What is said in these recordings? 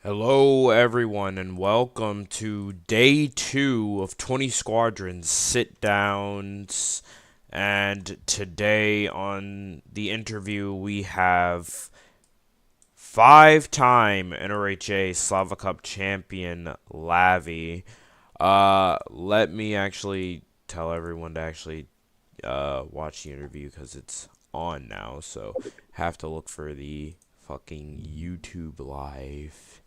Hello, everyone, and welcome to day 2 of 20 Squadrons sit downs. And today on the interview, we have 5-time NRHA Slava Cup champion Lavy. Let me actually tell everyone to watch the interview because it's on now, so have to look for the fucking YouTube live.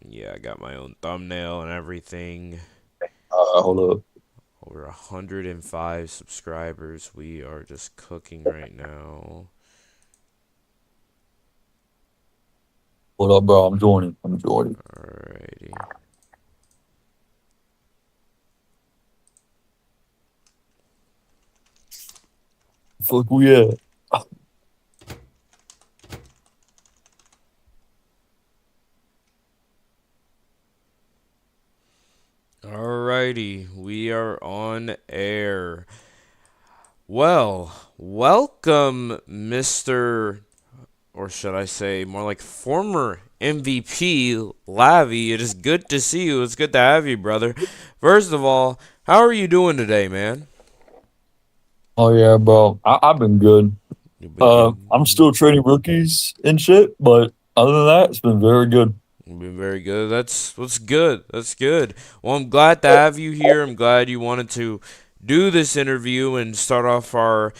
Yeah, I got my own thumbnail and everything. Hold up. Over 105 subscribers. We are just cooking right now. Hold up, bro. I'm joining. I'm joining. Alrighty. Fuck we at? Alrighty. We are on air. Well, welcome, Mr. Or should I say more like former MVP Lavi. It is good to see you. It's good to have you, brother. First of all, how are you doing today, man? Oh yeah, bro. I've been good. You've been I'm good. still trading rookies and shit, but other than that, it's been very good. You've been very good. That's good. That's good. Well, I'm glad to have you here. I'm glad you wanted to do this interview and start off our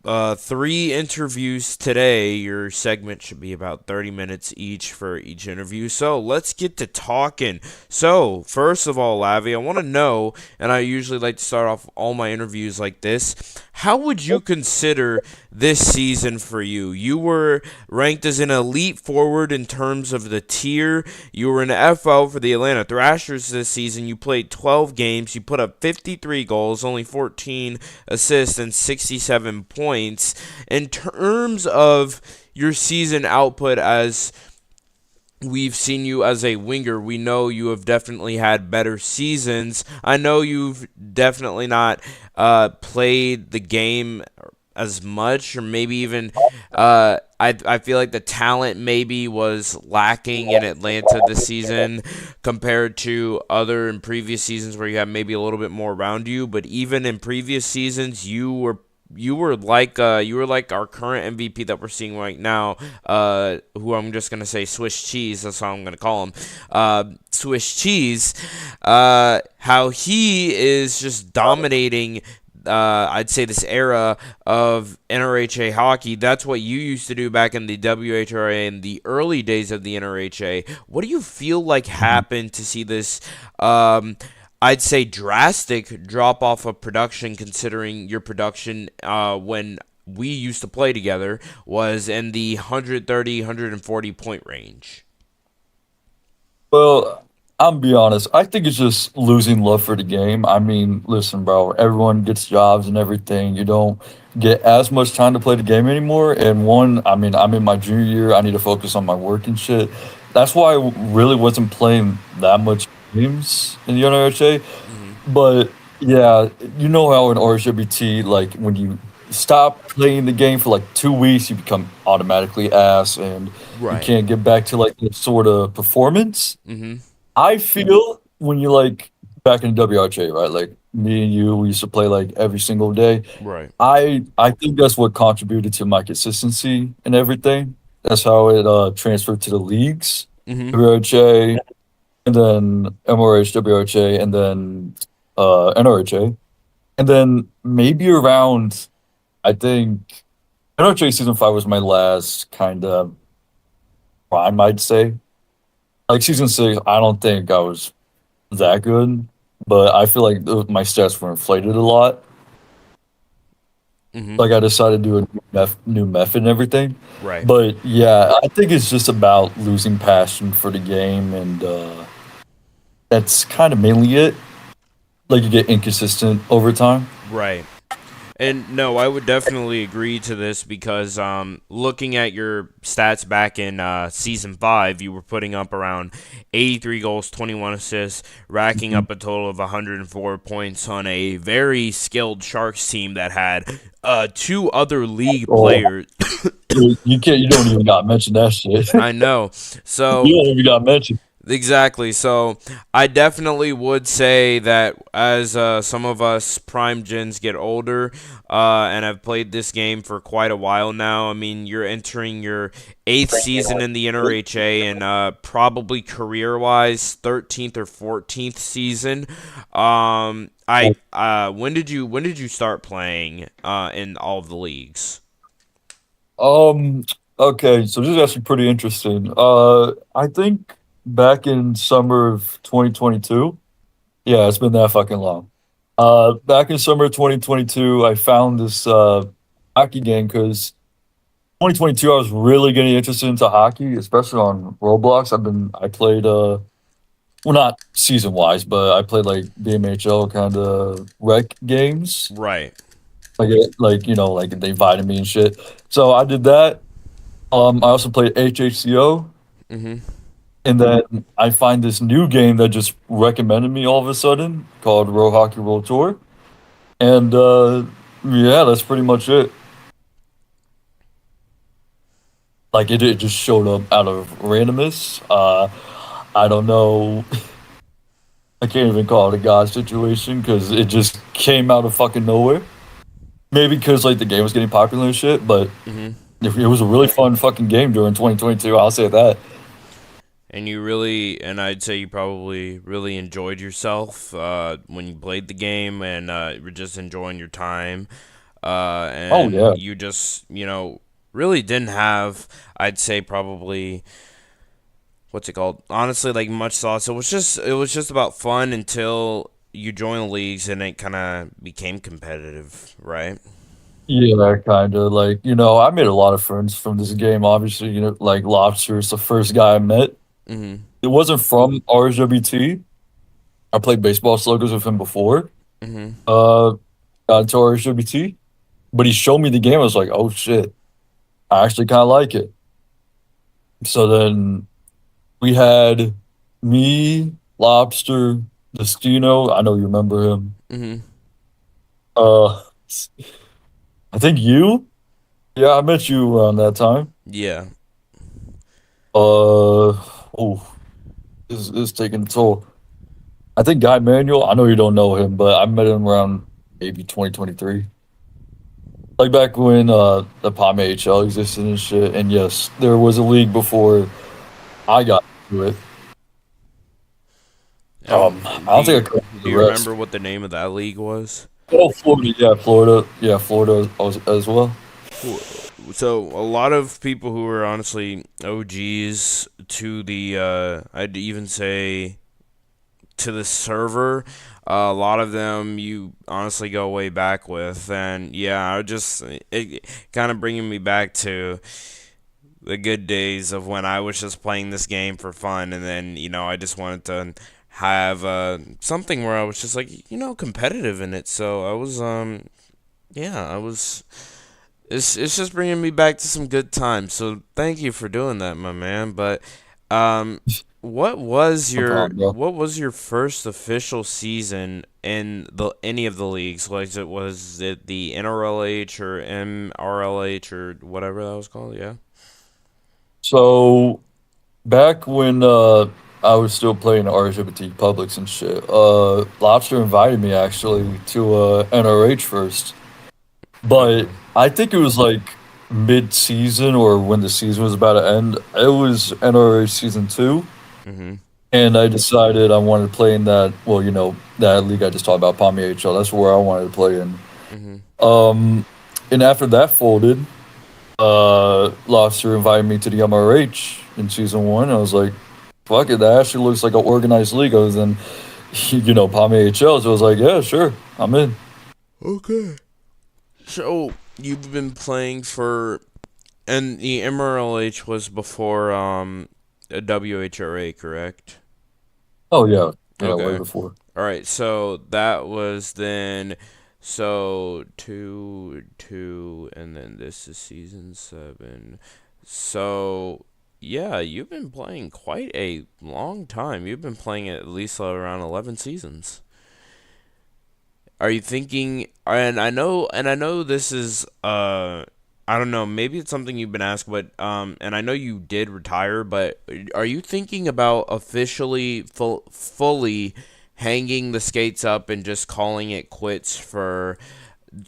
3 interviews today. Your segment should be about 30 minutes each for each interview. So let's get to talking. So, first of all, Lavi, I want to know, and I usually like to start off all my interviews like this. How would you consider this season for you? You were ranked as an elite forward in terms of the tier. You were an FO for the Atlanta Thrashers this season. You played 12 games. You put up 53 goals, only 14 assists, and 67 points. In terms of your season output, as we've seen you as a winger, we know you have definitely had better seasons. I know you've definitely not played the game as much, or maybe even I feel like the talent maybe was lacking in Atlanta this season compared to other and previous seasons where you had maybe a little bit more around you. But even in previous seasons, you were like our current MVP that we're seeing right now, who I'm just gonna say Swiss cheese. That's how I'm gonna call him, Swiss cheese. How he is just dominating. I'd say this era of NRHA hockey. That's what you used to do back in the WHRA in the early days of the NRHA. What do you feel like Mhm. happened to see this? I'd say drastic drop off of production, considering your production when we used to play together was in the 130, 140 point range. Well, I'm be honest. I think it's just losing love for the game. I mean, listen, bro. Everyone gets jobs and everything. You don't get as much time to play the game anymore. And one, I mean, I'm in my junior year. I need to focus on my work and shit. That's why I really wasn't playing that much games in the NRHA. Hmm. But yeah, you know how in RSWT, like when you stop playing the game for like 2 weeks, you become automatically ass and you Right. can't get back to like the sort of performance. Hmm. I feel when you like back in WRHA, right? Like me and you, we used to play like every single day. Right. I think that's what contributed to my consistency and everything. That's how it transferred to the leagues, Hmm. WRHA, and then MRH, WRHA, and then NRHA. And then maybe around, I think NRHA season 5 was my last kind of prime, I'd say. Like season 6, I don't think I was that good, but I feel like my stats were inflated a lot. Hmm. Like I decided to do a new method and everything. Right. But yeah, I think it's just about losing passion for the game, and that's kind of mainly it. Like you get inconsistent over time. Right. And no, I would definitely agree to this because looking at your stats back in season 5, you were putting up around 83 goals, 21 assists, racking Mhm. up a total of 104 points on a very skilled Sharks team that had two other league Oh, players. you can't. You don't even got to mention that shit. I know. You So don't even got to mention. exactly. So I definitely would say that as some of us prime gens get older and have played this game for quite a while now, I mean, you're entering your eighth season in the NRHA and probably career wise, 13th or 14th season. When did you start playing in all of the leagues? Um. Okay, so this is actually pretty interesting. I think back in summer of 2022. Yeah, it's been that fucking long. Back in summer of 2022, I found this hockey game because 2022 I was really getting interested into hockey, especially on Roblox. I played well, not season wise, but I played like BMHL kind of rec games. Right. Like like they invited me and shit. So I did that. I also played HHCO, Mhm. and then I find this new game that just recommended me all of a sudden called Row Hockey World Tour, and yeah, that's pretty much it. Like it just showed up out of randomness. I don't know. I can't even call it a god situation because it just came out of fucking nowhere. Maybe because like the game was getting popular and shit, but Mhm. it was a really fun fucking game during 2022. I'll say that. And I'd say you probably really enjoyed yourself when you played the game and were just enjoying your time. Oh And yeah, you just, really didn't have, I'd say probably, what's it called? Honestly, like much thoughts. It was just about fun until you joined the leagues and it kind of became competitive, right? yeah, kind of like I made a lot of friends from this game. Obviously, like Lobster is the first guy I met. Mhm. It wasn't from RSWT. I played baseball sluggers with him before. Mhm. Uh, got into RSWT, but he showed me the game. I was like, oh shit, I actually kind of like it. So then we had me, Lobster, Destino. I know you remember him. Mhm. Uh, I think you. Yeah, I met you around that time. Yeah. Oh, this is taking a toll. I think Guy Manuel. I know you don't know him, but I met him around maybe 2023. Like back when the POM AHL existed and shit. And yes, there was a league before I got into it. I Do don't think I you could do the you rest. remember what the name of that league was? Oh, Florida, yeah, Florida as well. So a lot of people who are honestly OGs to the I'd even say to the server, a lot of them you honestly go way back with, and yeah, I just it kind of bringing me back to the good days of when I was just playing this game for fun, and then I just wanted to have something where I was just like competitive in it. So I was yeah, I was. It's just bringing me back to some good times. So thank you for doing that, my man. But um, what was No your problem, bro. what was your first official season in the any of the leagues? Like was it the NRLH or MRLH or whatever that was called? Yeah. So back when I was still playing RSWT Publics and shit, Lobster invited me actually to NRH first. But Okay. I think it was like mid-season or when the season was about to end. It was NRH season 2, Mhm. and I decided I wanted to play in that. Well, that league I just talked about, Palm AHL. That's where I wanted to play in. Mhm. Um, and after that folded, Lobster invited me to the MRH in season 1. I was like, "Fuck it, that actually looks like an organized league." Other than Palm AHL, so I was like, "Yeah, sure, I'm in." Okay. So you've been playing for and the MRLH was before a WHRA, correct? Oh yeah, yeah, way Okay. before. All right. So that was then. So two, and then this is season 7. So yeah, you've been playing quite a long time. You've been playing at least around 11 seasons. Are you thinking? And I know this is I don't know, maybe it's something you've been asked, but and I know you did retire, but are you thinking about officially fully hanging the skates up and just calling it quits for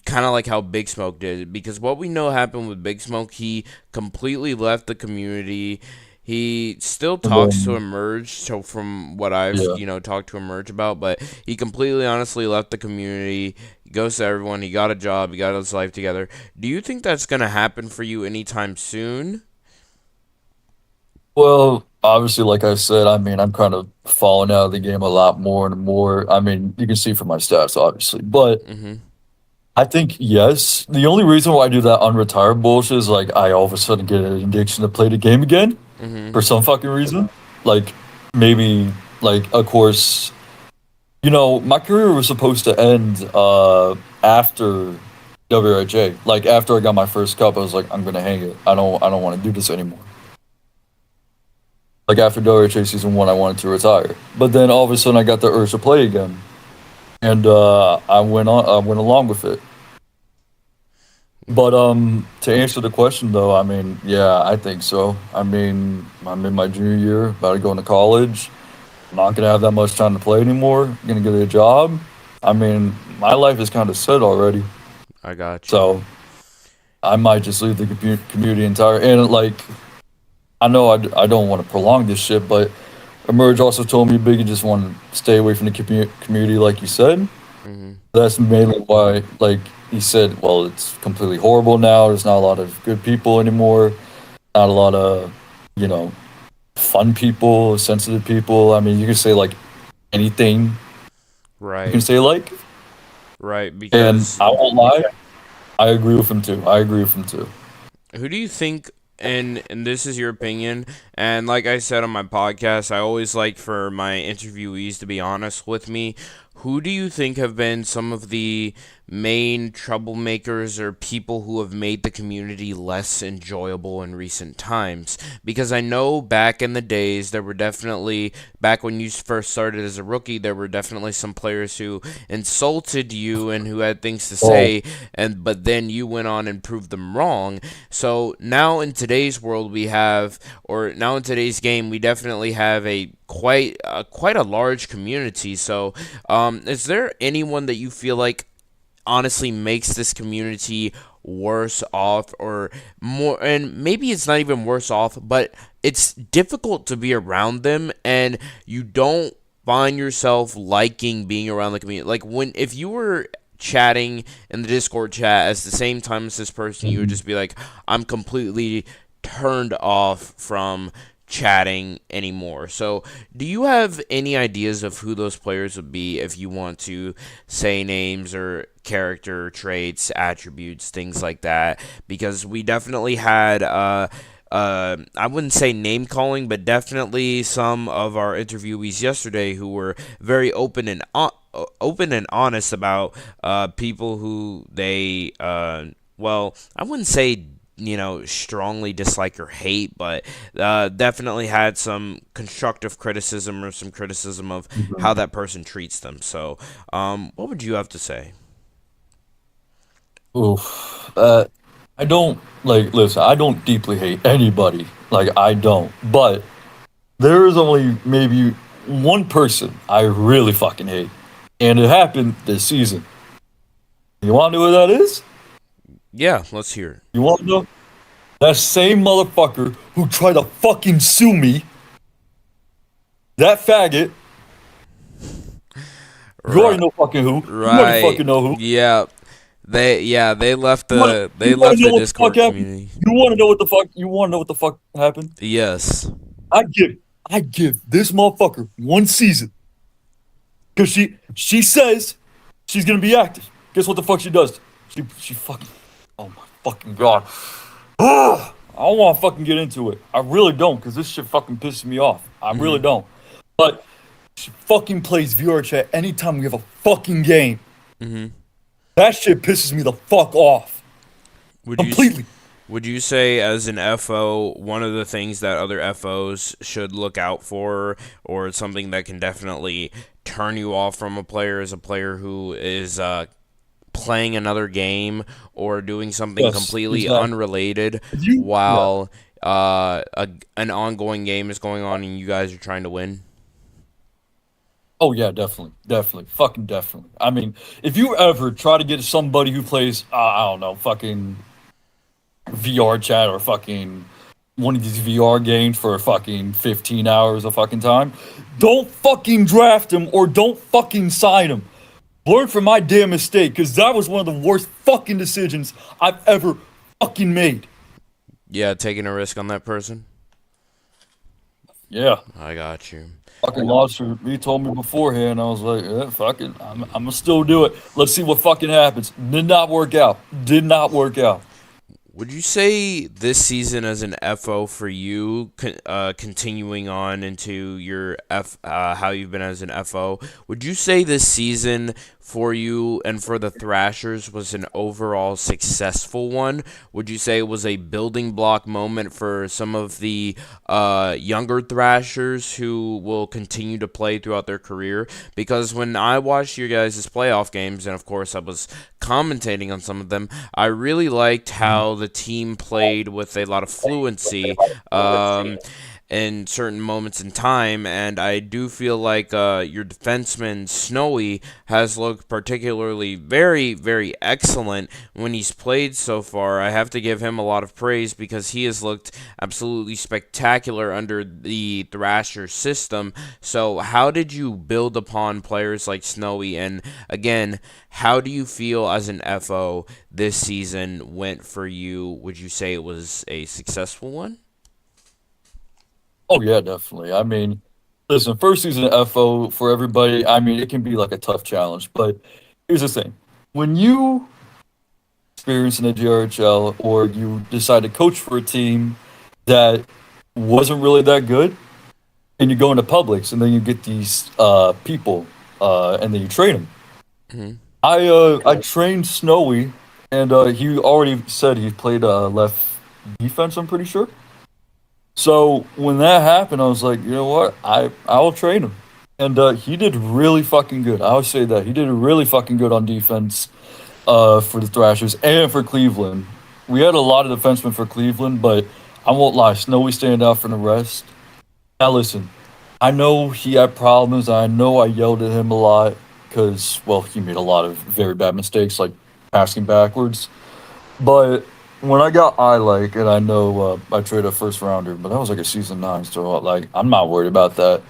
kind of like how Big Smoke did? Because what we know happened with Big Smoke, he completely left the community. He still And talks to then Emerge, so from what I've yeah. talked to Emerge about, but he completely honestly left the community. He goes to everyone. He got a job. He got his life together. Do you think that's gonna happen for you anytime soon? Well, obviously, like I said, I mean, I'm kind of falling out of the game a lot more and more. I mean, you can see from my stats, obviously, but Mhm. I think yes. The only reason why I do that unretired bullshit is like I all of a sudden get an addiction to play the game again Mhm. for some fucking reason. Like maybe like of course, my career was supposed to end after WRHA. Like after I got my first cup, I was like, I'm gonna hang it. I don't want to do this anymore. Like after WRHA season 1, I wanted to retire. But then all of a sudden I got the urge to play again. And I went along with it. But to answer the question though, I mean, yeah, I think so. I mean, I'm in my junior year, about to go into college. I'm not gonna have that much time to play anymore. I'm gonna get a job. I mean, my life is kind of set already. I got you. So I might just leave the community entire. And like, I know I don't want to prolong this shit, but Emerge also told me Biggie just want to stay away from the community, like you said. Mhm. That's mainly why, like he said, well, it's completely horrible now. There's not a lot of good people anymore. Not a lot of, you know, fun people, sensitive people. I mean, you can say like anything you can Right. say like, Right. and Because I won't lie, I agree with him too. I agree with him too. who do you think, and this is your opinion, and like I said on my podcast, I always like for my interviewees to be honest with me. Who do you think have been some of the main troublemakers or people who have made the community less enjoyable in recent times? Because I know back in the days, there were definitely, back when you first started as a rookie, there were definitely some players who insulted you and who had things to Oh, say, and but then you went on and proved them wrong. So now in today's world, we have, or now in today's game, we definitely have a quite a large community. So, is there anyone that you feel like honestly makes this community worse off or more, and maybe it's not even worse off, but it's difficult to be around them and you don't find yourself liking being around the community? Like when if you were chatting in the Discord chat at the same time as this person, you would mhm. just be like, I'm completely turned off from chatting anymore. So, do you have any ideas of who those players would be if you want to say names or character traits, attributes, things like that? Because we definitely had I wouldn't say name calling, but definitely some of our interviewees yesterday who were very open and honest about people who they well, I wouldn't say strongly dislike or hate, but definitely had some constructive criticism or some criticism of how Mhm. that person treats them. So, what would you have to say? Oof. I don't like listen, I don't deeply hate anybody. Like I don't. But there is only maybe one person I really fucking hate. And it happened this season. You wanna know who that is? Yeah, let's hear You wanna know? That same motherfucker who tried to fucking sue me, that faggot, it. you already know fucking who. You already Right. fucking know who. Yeah. They left You they wanna left know the what the fuck Discord happened? community. You wanna know what the fuck happened? Yes. I give I give this motherfucker one season. Cause she says she's gonna be active. Guess what the fuck she does? She fucking, oh my fucking god. Ugh! I don't wanna fucking get into it. I really don't, cause this shit fucking pisses me off. I really Mhm. don't. But she fucking plays VR chat anytime we have a fucking game. Mhm. That shit pisses me the fuck off Would you s- completely. would you say as an FO, one of the things that other FOs should look out for, or something that can definitely turn you off from a player, is a player who is playing another game or doing something Yes, completely exactly. unrelated If you, yeah. while an ongoing game is going on and you guys are trying to win? Oh yeah, definitely, definitely, fucking definitely. I mean, if you ever try to get somebody who plays, I don't know, fucking VR chat or fucking one of these VR games for fucking 15 hours of fucking time, don't fucking draft him or don't fucking sign him. Learn from my damn mistake, because that was one of the worst fucking decisions I've ever fucking made. Yeah, taking a risk on that person. Yeah. I got you. Fucking lobster. He told me beforehand. I was like, yeah, fucking, I'm gonna still do it. Let's see what fucking happens. Did not work out. Did not work out. Would you say this season as an FO for you, continuing on into your how you've been as an FO, would you say this season for you and for the Thrashers was an overall successful one? Would you say it was a building block moment for some of the younger Thrashers who will continue to play throughout their career? Because when I watched your guys' playoff games, and of course I was commentating on some of them, I really liked how the team played with a lot of fluency. In certain moments in time, and I do feel like your defenseman Snowy has looked particularly very, very excellent when he's played so far. I have to give him a lot of praise because he has looked absolutely spectacular under the Thrasher system. So, how did you build upon players like Snowy? And again, how do you feel as an FO this season went for you? Would you say it was a successful one? Oh yeah, definitely. I mean, listen, first season FO for everybody. I mean, it can be like a tough challenge, but here's the thing: when you experience in the GRHL or you decide to coach for a team that wasn't really that good, and you go into Publix, and then you get these people, and then you train them. Hmm. I trained Snowy, and he already said he played left defense. I'm pretty sure. So when that happened, I was like, you know what? I will train him, and he did really fucking good. I would say that he did really fucking good on defense for the Thrashers and for Cleveland. We had a lot of defensemen for Cleveland, but I won't lie, Snowy stand out from the rest. Now listen, I know he had problems. I know I yelled at him a lot because, well, he made a lot of very bad mistakes, like passing backwards. But when I got I like, and I know I traded a first rounder, but that was like a season nine, so like I'm not worried about that.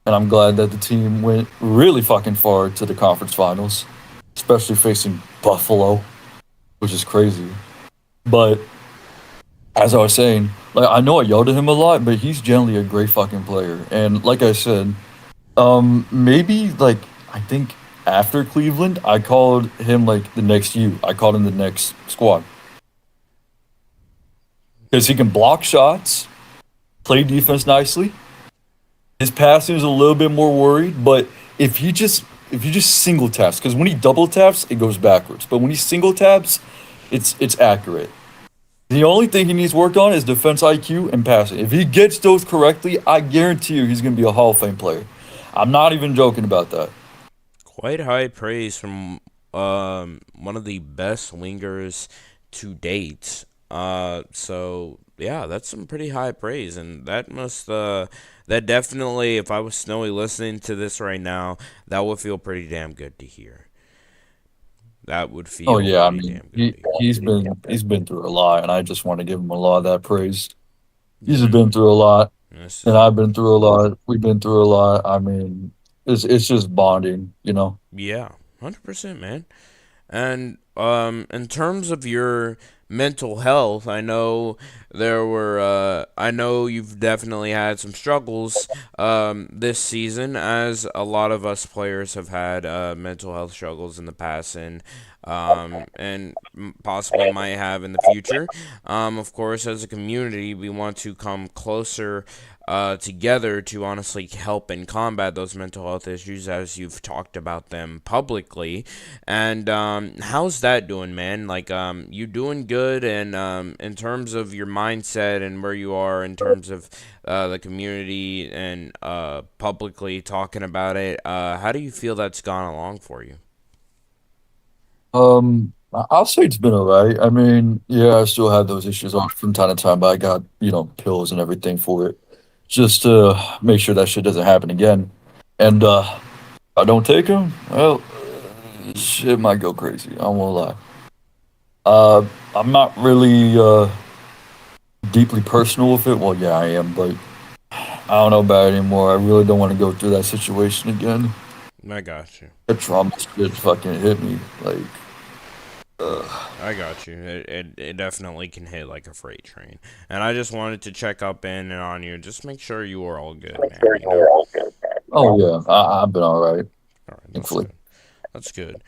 And I'm glad that the team went really fucking far to the conference finals, especially facing Buffalo, which is crazy. But as I was saying, like I know I yelled at him a lot, but he's generally a great fucking player. And like I said, maybe like I think after Cleveland, I called him like the next you. I called him the next squad because he can block shots, play defense nicely. His passing is a little bit more worried, but if you just single taps, because when he double taps, it goes backwards. But when he single taps, it's accurate. The only thing he needs work on is defense IQ and passing. If he gets those correctly, I guarantee you he's gonna be a Hall of Fame player. I'm not even joking about that. Quite high praise from one of the best wingers to date. So yeah, that's some pretty high praise, and that definitely, if I was Snowy listening to this right now, that would feel pretty damn good to hear. That would Oh feel yeah, I pretty mean damn good to hear. he's been through a lot, and I just want to give him a lot of that praise. He's Yeah, been through a lot, this and is I've been through a lot. We've been through a lot. I mean, it's just bonding, you know. yeah, 100%, man. And in terms of your mental health, I know you've definitely had some struggles this season, as a lot of us players have had mental health struggles in the past, and possibly might have in the future. Of course, as a community, we want to come closer together to honestly help and combat those mental health issues as you've talked about them publicly. And how's that doing, man? Like, you doing good? And in terms of your mindset and where you are in terms of the community and publicly talking about it, how do you feel that's gone along for you? I'll say it's been all right. I mean, yeah, I still have those issues on from time to time, but I got, pills and everything for it just to make sure that shit doesn't happen again. And I don't take them, well, shit might go crazy. I won't lie. I'm not really deeply personal with it. Well, yeah, I am, but I don't know about it anymore. I really don't want to go through that situation again. I got you. The trauma shit fucking hit me. Like, I got you. It definitely can hit like a freight train. And I just wanted to check up in and on you, just make sure you were all good, man. You know. oh yeah, I've been all right, All right, that's thankfully. good. That's good.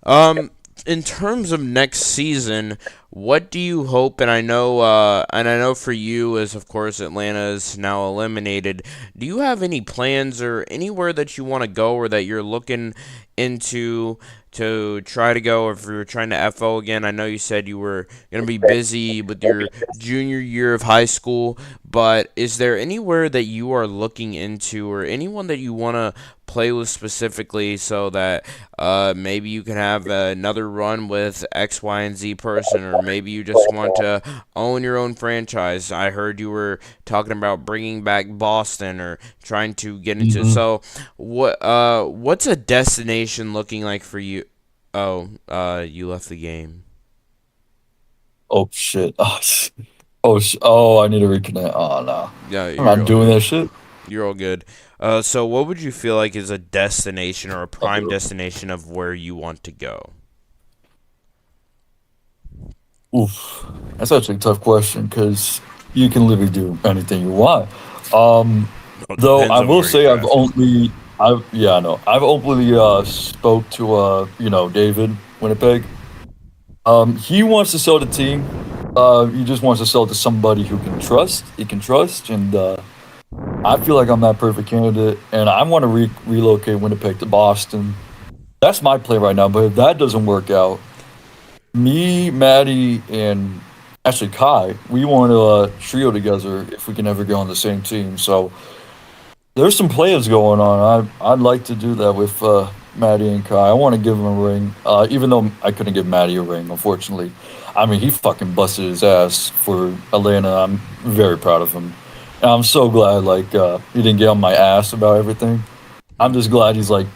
Um, in terms of next season, what do you hope? And I know for you, as of course Atlanta is now eliminated. Do you have any plans or anywhere that you want to go, or that you're looking into to try to go? If you're trying to FO again, I know you said you were gonna be busy with your junior year of high school, but is there anywhere that you are looking into, or anyone that you want to play with specifically, so that maybe you can have another run with X, Y, and Z person, or maybe you just want to own your own franchise? I heard you were talking about bringing back Boston or trying to get into. hmm So, what's a destination looking like for you? Oh, you left the game. Oh shit. Oh, I need to reconnect. Oh no, Yeah, I'm you're not all doing good. that shit. You're all good. So what would you feel like is a destination or a prime destination of where you want to go? Oof, that's actually a tough question because you can literally do anything you want. Um, Well, it though depends I on will where you're say drafted. I know, I've only spoke to David Winnipeg. He wants to sell the team. He just wants to sell to somebody who can trust. He can trust, and I feel like I'm that perfect candidate, and I want to relocate Winnipeg to Boston. That's my play right now. But if that doesn't work out, me, Maddie, and actually Kai, we want to trio together if we can ever go on the same team. So there's some plans going on. I'd like to do that with Maddie and Kai. I want to give him a ring, even though I couldn't give Maddie a ring, unfortunately. I mean, he fucking busted his ass for Atlanta. I'm very proud of him. And I'm so glad, like, he didn't get on my ass about everything. I'm just Okay. glad he's like,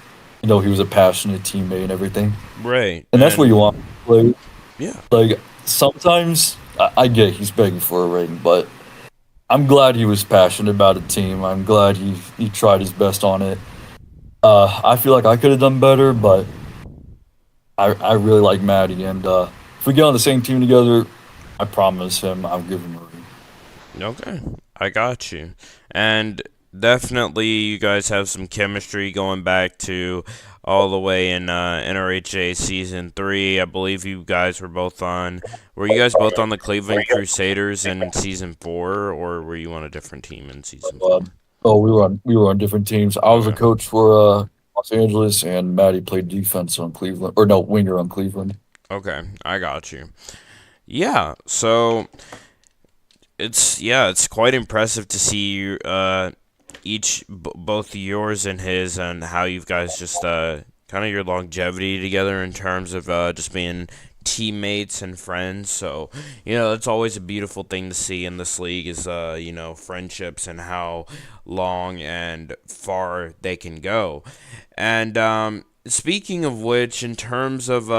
he was a passionate teammate and everything. Right. And that's what you And want. Like, yeah. like sometimes I get he's begging for a ring, but I'm glad he was passionate about the team. I'm glad he tried his best on it. I feel like I could have done better, but I really like Maddie, and if we get on the same team together, I promise him I'll give him a ring. Okay. I got you. And definitely you guys have some chemistry going back to all the way in NRHA season 3. I believe you guys were you guys both on the Cleveland Crusaders in season 4, or were you on a different team in season Uh, 4? oh, we were on different teams. I was a Okay. coach for Los Angeles, and Maddie played defense on Cleveland, or no, winger on Cleveland. Okay. I got you. Yeah. So it's quite impressive to see you both yours and his, and how you guys just kind of your longevity together in terms of just being teammates and friends. So it's always a beautiful thing to see in this league, is friendships and how long and far they can go. And speaking of which, in terms of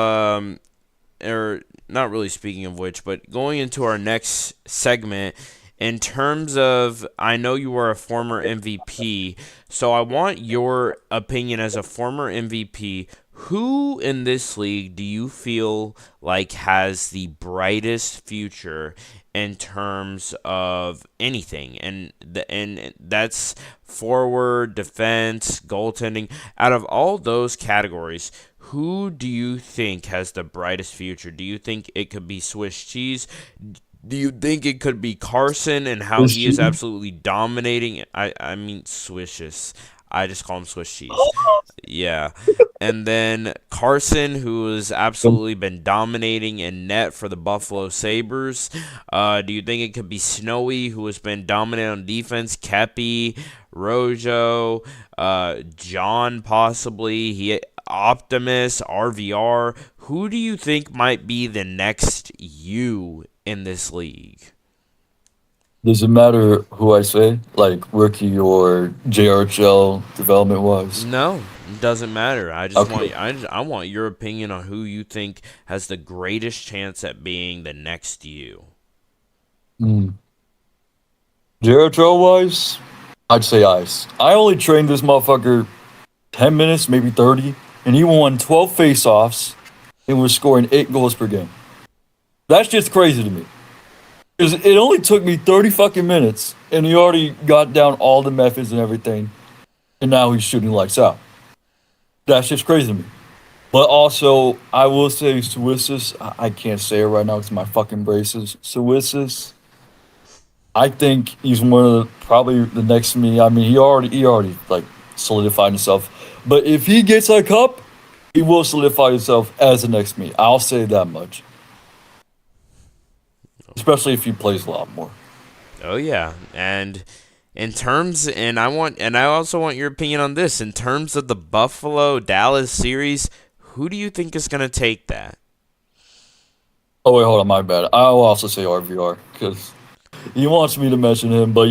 or not really speaking of which, but going into our next segment, in terms of, I know you are a former MVP, so I want your opinion as a former MVP. Who in this league do you feel like has the brightest future in terms of anything? And that's forward, defense, goaltending. Out of all those categories, who do you think has the brightest future? Do you think it could be Swiss cheese? Do you think it could be Carson and how Swiss he is cheese. absolutely dominating? I mean Swishes. I just call him Swiss cheese. Yeah. And then Carson, who has absolutely been dominating in net for the Buffalo Sabres. Do you think it could be Snowy, who has been dominant on defense? Kepi, Rojo, John, possibly. Optimus, RVR. Who do you think might be the next you in this league? Does it matter who I say, like rookie or JRHL development wise? No, it doesn't matter. I just Okay. want I want your opinion on who you think has the greatest chance at being the next you. Mm. JRHL wise, I'd say Ice. I only trained this motherfucker 10 minutes, maybe 30, and he won 12 face-offs and was scoring 8 goals per game. That's just crazy to me. 'Cause it only took me 30 fucking minutes, and he already got down all the methods and everything, and now he's shooting lights out. That's just crazy to me. But also, I will say Swissus, I can't say it right now because my fucking braces. Swissus, I think he's one of probably the next me. I mean, he already like solidified himself. But if he gets a cup, he will solidify himself as the next me. I'll say that much. Especially if he plays a lot more. Oh yeah, and and I also want your opinion on this in terms of the Buffalo Dallas series. Who do you think is gonna take that? Oh wait, hold on, my bad. I'll also say RVR because he wants me to mention him, but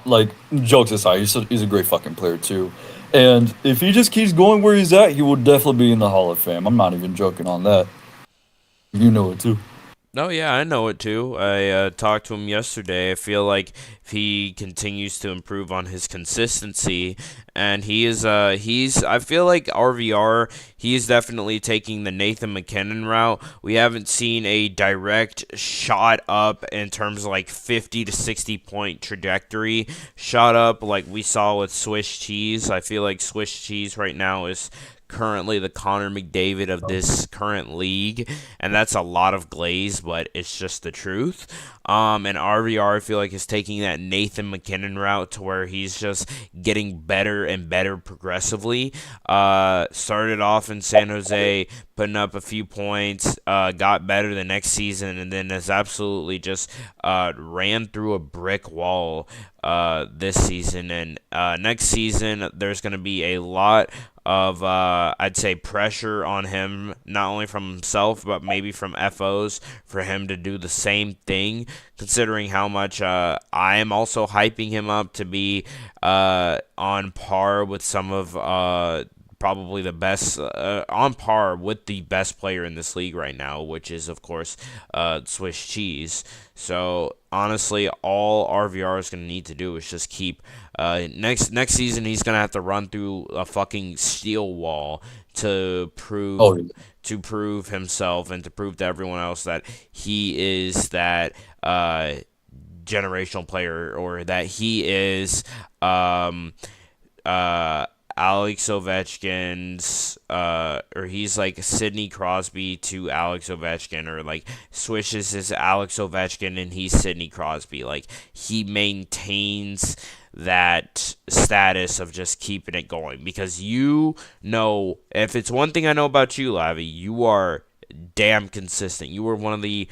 like jokes aside, he's a great fucking player too. And if he just keeps going where he's at, he will definitely be in the Hall of Fame. I'm not even joking on that. You know it too. Oh yeah, I know it too. I talked to him yesterday. I feel like if he continues to improve on his consistency, and he's I feel like RVR he is definitely taking the Nathan McKinnon route. We haven't seen a direct shot up in terms of like 50 to 60 point trajectory shot up like we saw with Swiss Cheese. I feel like Swiss Cheese right now is currently the Connor McDavid of this current league, and that's a lot of glaze, but it's just the truth. And RVR, I feel like, is taking that Nathan McKinnon route to where he's just getting better and better progressively. Started off in San Jose, putting up a few points, got better the next season, and then has absolutely just ran through a brick wall this season. And next season, there's going to be a lot of I'd say pressure on him, not only from himself but maybe from FOs for him to do the same thing, considering how much I am also hyping him up to be on par with some of probably the best, on par with the best player in this league right now, which is, of course, Swiss Cheese. So, honestly, all RVR is going to need to do is just keep. Next season, he's going to have to run through a fucking steel wall to Oh, prove yeah. to prove himself and to prove to everyone else that he is that generational player, or that he is uh, Alex Ovechkin's, or he's like Sidney Crosby to Alex Ovechkin, or like Swishes is Alex Ovechkin and he's Sidney Crosby. Like, he maintains that status of just keeping it going, because if it's one thing I know about you, Lavi, you are damn consistent. Mhm.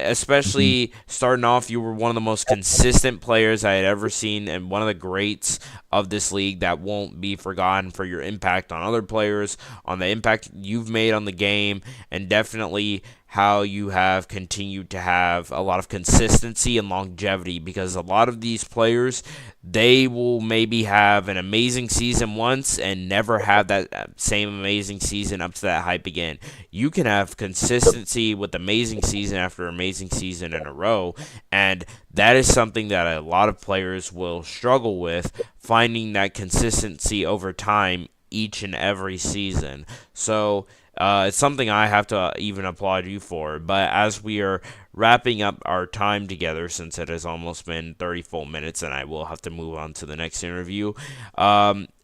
Especially starting off, you were one of the most consistent players I had ever seen, and one of the greats of this league that won't be forgotten for your impact on other players, on the impact you've made on the game, and definitely how you have continued to have a lot of consistency and longevity, because a lot of these players, they will maybe have an amazing season once and never have that same amazing season up to that hype again. You can have consistency with amazing season after amazing season in a row, and that is something that a lot of players will struggle with, finding that consistency over time each and every season. So it's something I have to even applaud you for. But as we are wrapping up our time together, since it has almost been 30 full minutes and I will have to move on to the next interview,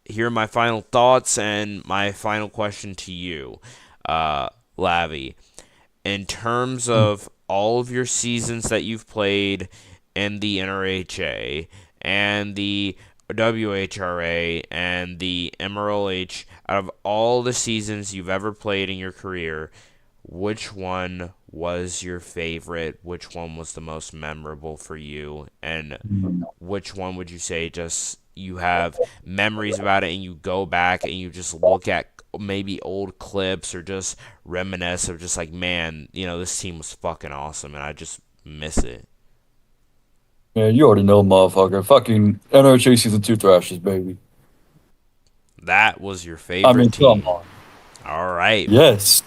here are my final thoughts and my final question to you, Lavi. In terms of all of your seasons that you've played in the NRHA and the WHRA and the MRLH, out of all the seasons you've ever played in your career, which one was your favorite? Which one was the most memorable for you? And which one would you say just you have memories about it and you go back and you just look at maybe old clips or just reminisce of just like, man, this team was fucking awesome and I just miss it. Man, you already know, motherfucker. Fucking NRHA season 2 Thrashers, baby. That was your I favorite mean, come team. on. All right. Yes.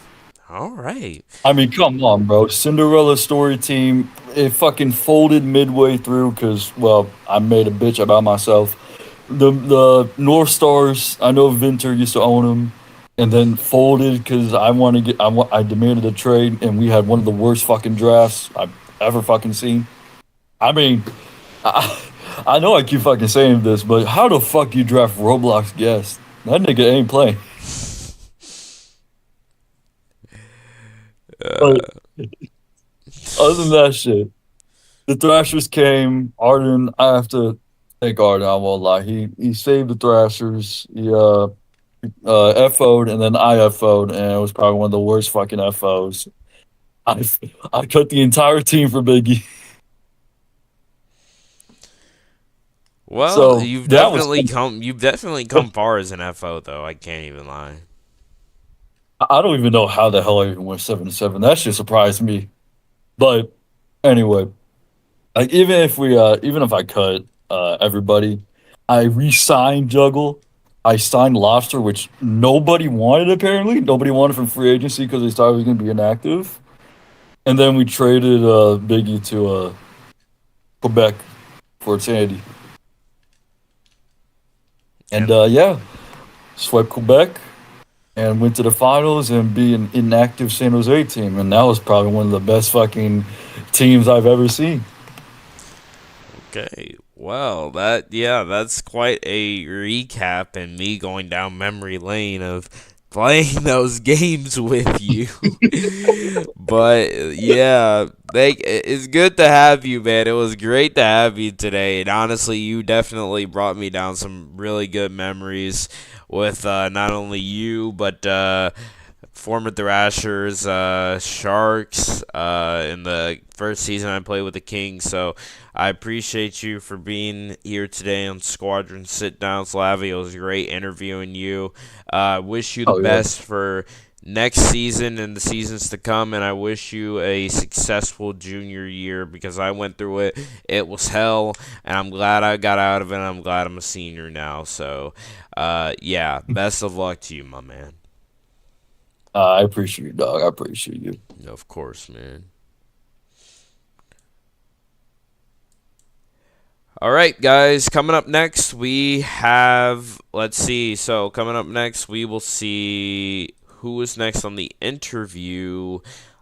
All right. I mean, come on, bro. Cinderella story team. It fucking folded midway through because, well, I made a bitch about myself. The North Stars. I know Vinter used to own them, and then folded because I want to get. I demanded a trade, and we had one of the worst fucking drafts I've ever fucking seen. I mean, I, I know I keep fucking saying this, but how the fuck you draft Roblox guest? That nigga ain't playing. But other than that shit. The Thrashers came. Arden, I have to take Arden. I won't lie. He saved the Thrashers. He FO'd and then I FO'd, and it was probably one of the worst fucking FOs. I I cut the entire team for Biggie. Well, So that was. you've definitely come far as an FO though. I can't even lie. I don't even know how the hell I even went 7-7. That shit surprised me. But anyway, like even if I cut everybody, I re-signed Juggle. I signed Lobster, which nobody wanted apparently. Nobody wanted from free agency because they thought he was gonna be inactive. And then we traded Biggie to Quebec for Sandy. And And yeah, swept Quebec and went to the finals and be an inactive San Jose team. And that was probably one of the best fucking teams I've ever seen. okay. Well, that's quite a recap and me going down memory lane of playing those games with you. But yeah, it's good to have you, man. It was great to have you today. And honestly, you definitely brought me down some really good memories with not only you, but former Thrashers, Sharks, in the first season I played with the Kings. So I appreciate you for being here today on Squadron Sit Downs, Lavy. It was great interviewing you. Wish you the Oh yeah. best for next season and the seasons to come, and I wish you a successful junior year because I went through it. It was hell, and I'm glad I got out of it. And I'm glad I'm a senior now. So, yeah, best of luck to you, my man. I appreciate you, dog. I appreciate you. Of course, man. All right, guys. Coming up next, we have. Let's see. So, coming up next, we will see who is next on the interview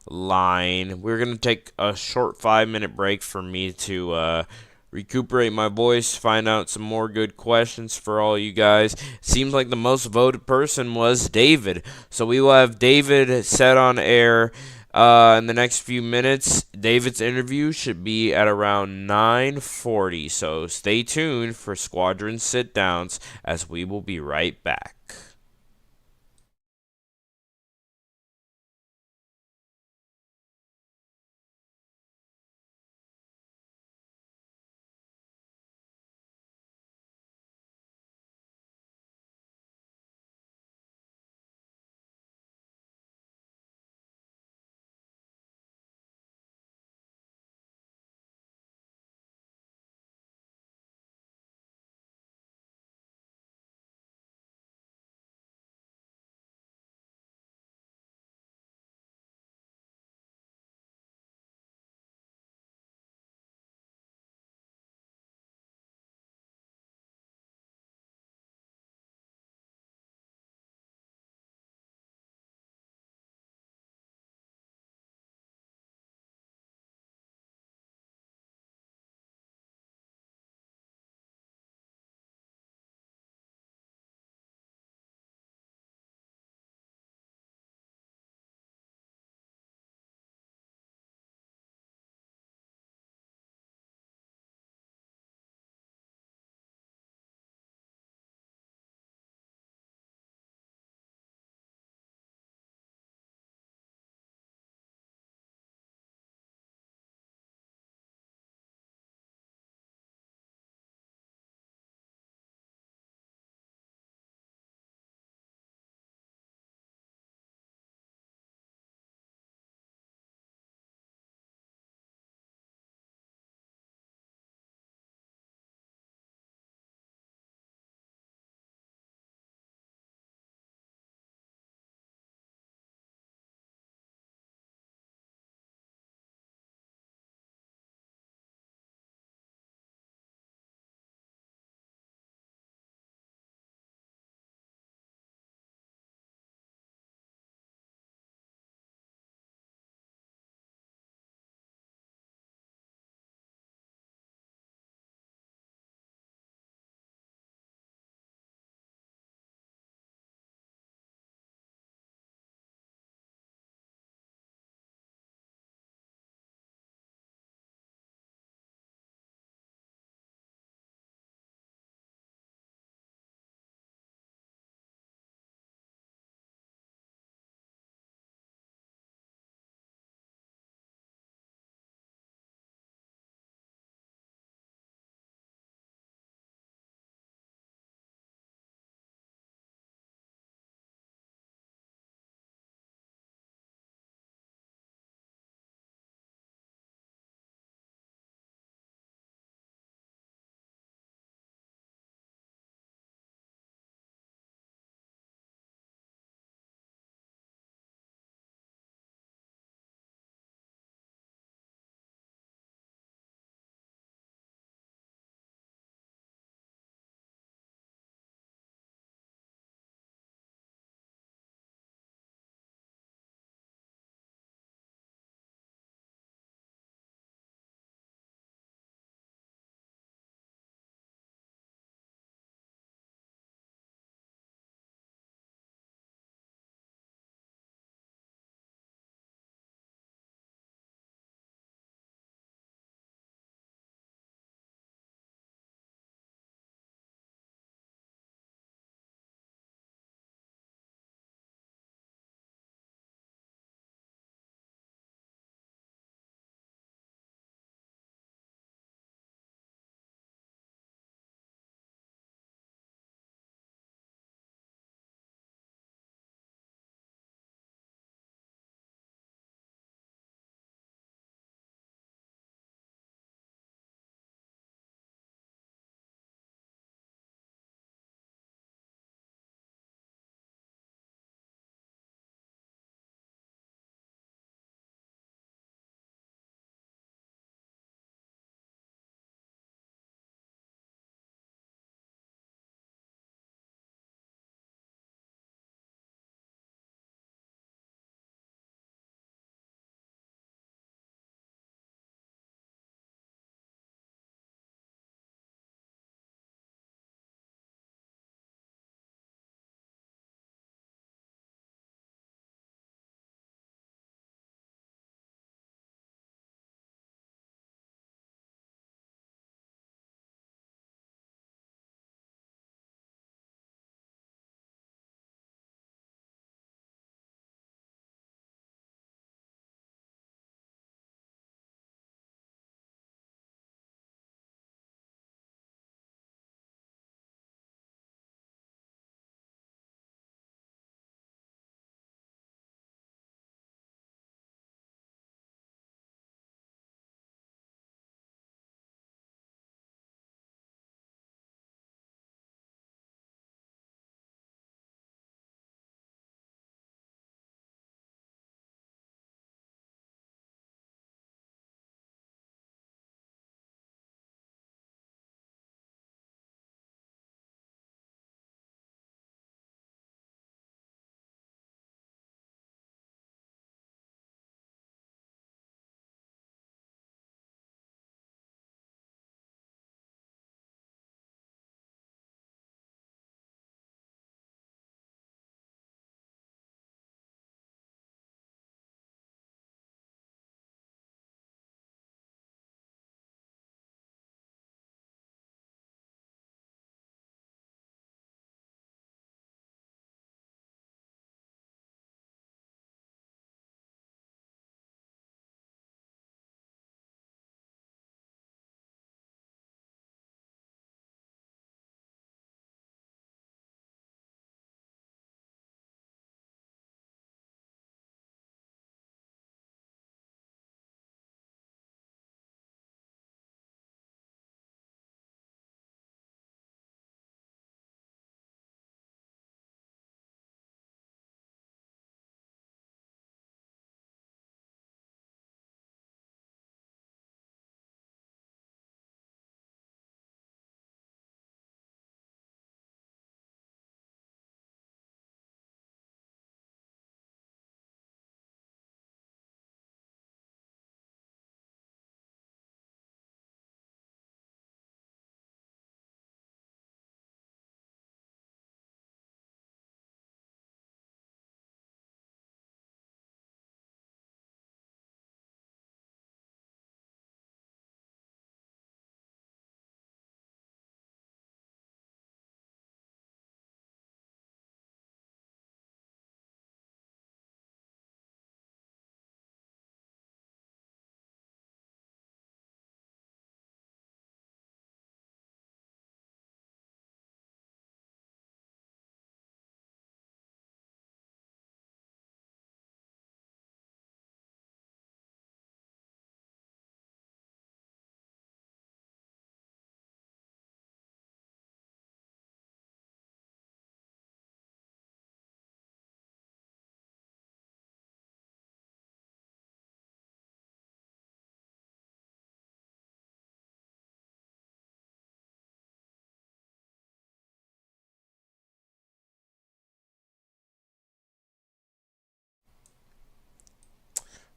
line. We're going to take a short 5-minute break for me to recuperate my voice, find out some more good questions for all you guys. Seems like the most voted person was David. So, we will have David set on air in the next few minutes. David's interview should be at around 9:40, so stay tuned for Squadron Sit Downs as we will be right back.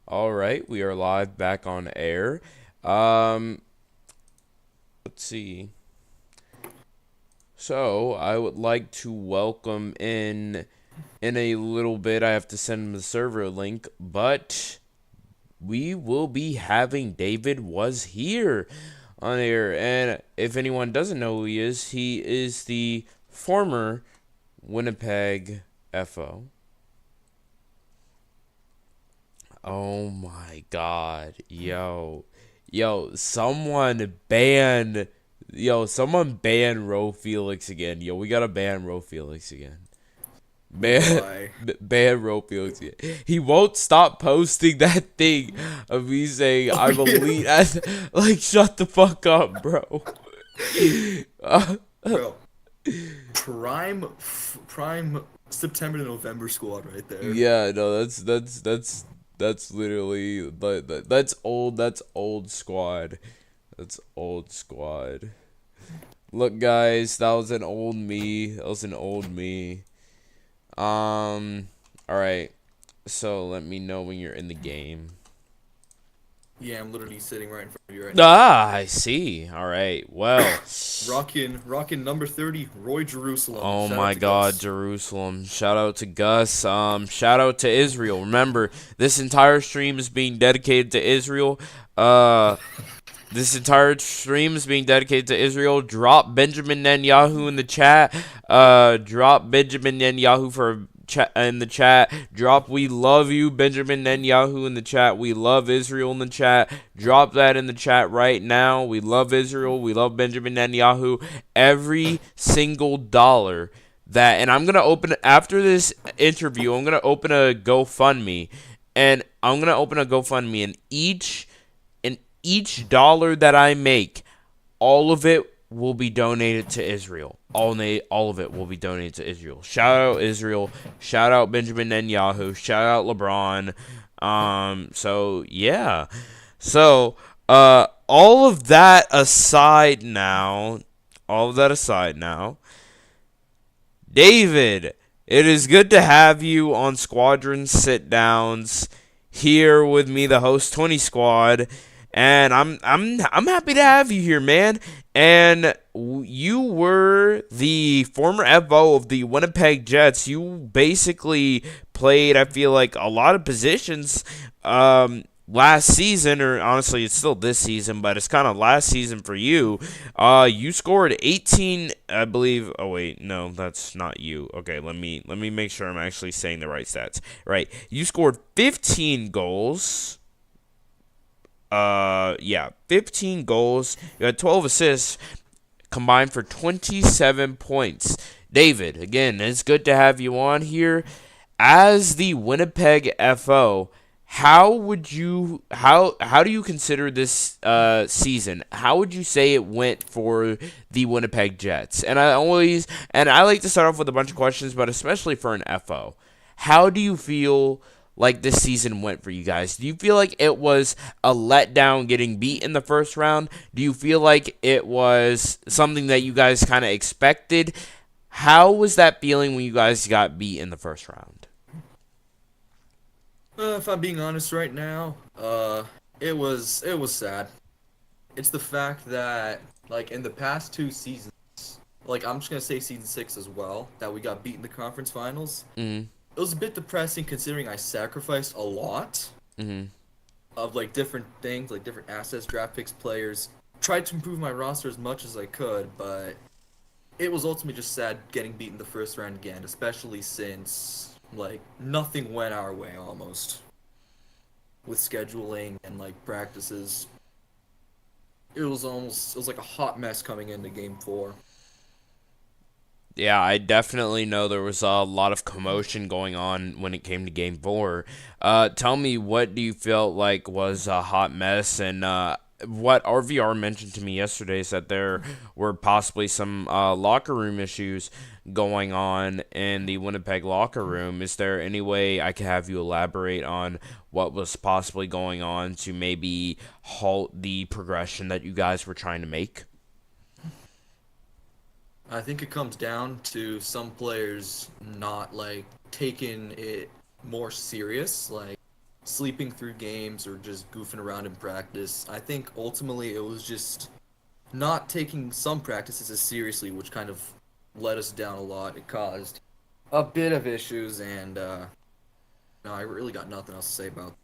All right, we are live back on air. Um, let's see. So, I would like to welcome in a little bit. I have to send him the server link, but we will be having David Was Here on air. And if anyone doesn't know who he is the former Winnipeg FO. Oh my god. Someone ban Ro Felix again. Yo, we gotta ban Ro Felix again. Ban, Why? ban Ro Felix again. He won't stop posting that thing of me saying Oh I'm yeah, elite. Like, shut the fuck up, bro. Uh, bro. Prime September to November squad right there. yeah, no, that's literally that's old. That's old squad. That's old squad. Look, guys, that was an old me. That was an old me. All right. So let me know when you're in the game. Yeah, I'm literally sitting right in front of you right now. Ah, I see. All right. Well, Rockin' number 30, Roy Jerusalem. oh Shout out my to God, Gus. Jerusalem. Shout out to Gus. Shout out to Israel. Remember, this entire stream is being dedicated to Israel. Uh, This entire stream is being dedicated to Israel. Drop Benjamin Netanyahu in the chat. Drop Benjamin Netanyahu for in the chat. Drop "We love you" Benjamin Netanyahu in the chat. We love Israel in the chat. Drop that in the chat right now. We love Israel. We love Benjamin Netanyahu. Every single dollar that, and I'm gonna open after this interview. I'm gonna open a GoFundMe, and each dollar that I make, all of it will be donated to Israel. All of it will be donated to Israel. Shout out Israel. Shout out Benjamin Netanyahu. Shout out LeBron. So yeah. So all of that aside now. David, it is good to have you on Squadron Sit Downs here with me, the host 20 squad. And I'm happy to have you here, man. And you were the former FO of the Winnipeg Jets. You basically played, I feel like, a lot of positions last season, or honestly it's still this season, but it's kind of last season for you. You scored 18, I believe. Oh wait, no, that's not you. Okay, let me make sure I'm actually saying the right stats. Right. You scored 15 goals. Yeah, 15 goals. You had 12 assists, combined for 27 points. David, again, it's good to have you on here. As the Winnipeg FO, how do you consider this season? How would you say it went for the Winnipeg Jets? And I like to start off with a bunch of questions, but especially for an FO. How do you feel like this season went for you guys? Do you feel like it was a letdown getting beat in the first round? Do you feel like it was something that you guys kind of expected? How was that feeling when you guys got beat in the first round? If I'm being honest right now, it was sad. It's the fact that like in the past two seasons, like I'm just gonna say season 6 as well, that we got beat in the conference finals. Mm-hmm. It was a bit depressing considering I sacrificed a lot Mm-hmm. of like different things, like different assets, draft picks, players. Tried to improve my roster as much as I could, but it was ultimately just sad getting beaten the first round again, especially since like nothing went our way almost with scheduling and like practices. It was like a hot mess coming into game 4. Yeah, I definitely know there was a lot of commotion going on when it came to Game 4. Tell me, what do you feel like was a hot mess? And what RVR mentioned to me yesterday is that there were possibly some locker room issues going on in the Winnipeg locker room. Is there any way I could have you elaborate on what was possibly going on to maybe halt the progression that you guys were trying to make? I think it comes down to some players not like taking it more serious. Like sleeping through games or just goofing around in practice. I think ultimately it was just not taking some practices as seriously, which kind of let us down a lot. It caused a bit of issues, and no, I really got nothing else to say about.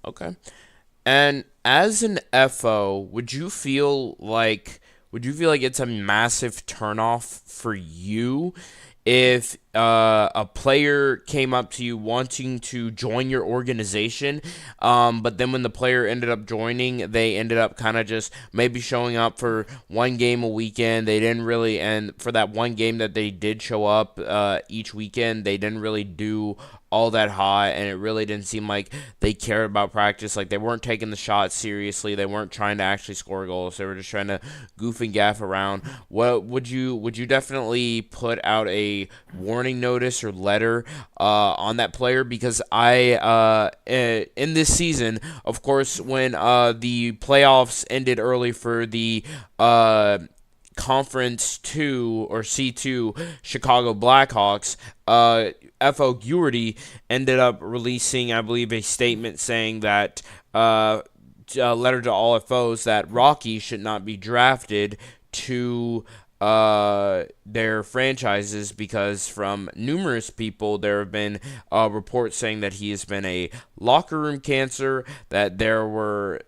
Okay. And as an FO, would you feel like it's a massive turnoff for you if a player came up to you wanting to join your organization, but then when the player ended up joining, they ended up kind of just maybe showing up for one game a weekend. They didn't really, and for that one game that they did show up each weekend, they didn't really do all that hot, and it really didn't seem like they cared about practice. Like, they weren't taking the shots seriously. They weren't trying to actually score goals. They were just trying to goof and gaff around. What would you definitely put out a warning notice or letter on that player? Because in this season, of course, when the playoffs ended early for the Conference 2 or C2 Chicago Blackhawks, F.O. Gewerty ended up releasing, I believe, a statement saying that a letter to all FOs that Rocky should not be drafted to their franchises, because from numerous people there have been reports saying that he has been a locker room cancer, that there were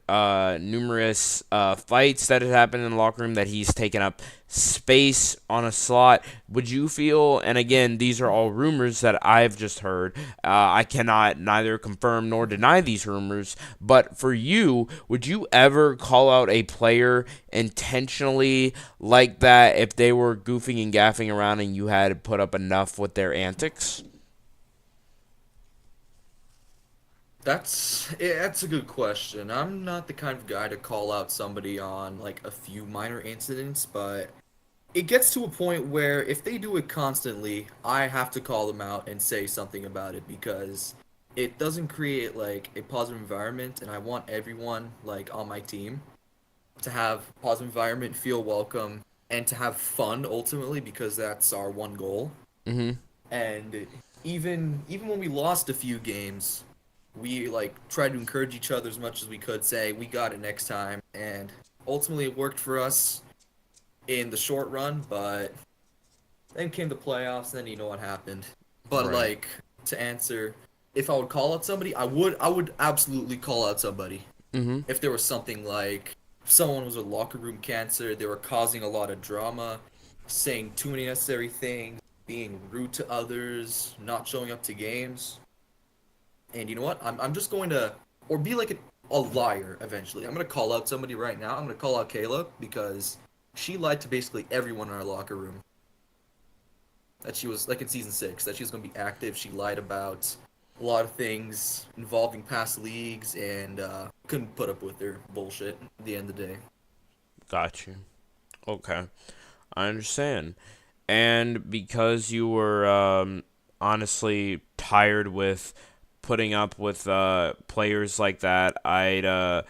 numerous fights that had happened in the locker room, that he's taken up space on a slot. Would you feel, and again, these are all rumors that I've just heard, I cannot neither confirm nor deny these rumors, but for you, would you ever call out a player intentionally like that if they were goofing and gaffing around and you had put up enough with their antics? That's a good question. I'm not the kind of guy to call out somebody on like a few minor incidents, but it gets to a point where if they do it constantly, I have to call them out and say something about it, because it doesn't create like a positive environment, and I want everyone like on my team to have a positive environment, feel welcome, and to have fun ultimately, because that's our one goal. Mm-hmm. And even when we lost a few games, we like tried to encourage each other as much as we could, say we got it next time, and ultimately it worked for us in the short run, but then came the playoffs, and then you know what happened. But Right. like, to answer, if I would call out somebody, I would absolutely call out somebody. Mm-hmm. If there was something like someone was a locker room cancer, they were causing a lot of drama, saying too many necessary things, being rude to others, not showing up to games. And you know what? I'm just going to, or be like a liar eventually. I'm going to call out somebody right now. I'm going to call out Kayla, because she lied to basically everyone in our locker room. That she was, like in season 6, that she was going to be active. She lied about a lot of things involving past leagues, and couldn't put up with her bullshit at the end of the day. Got you. Okay. I understand. And because you were honestly tired with putting up with players like that, I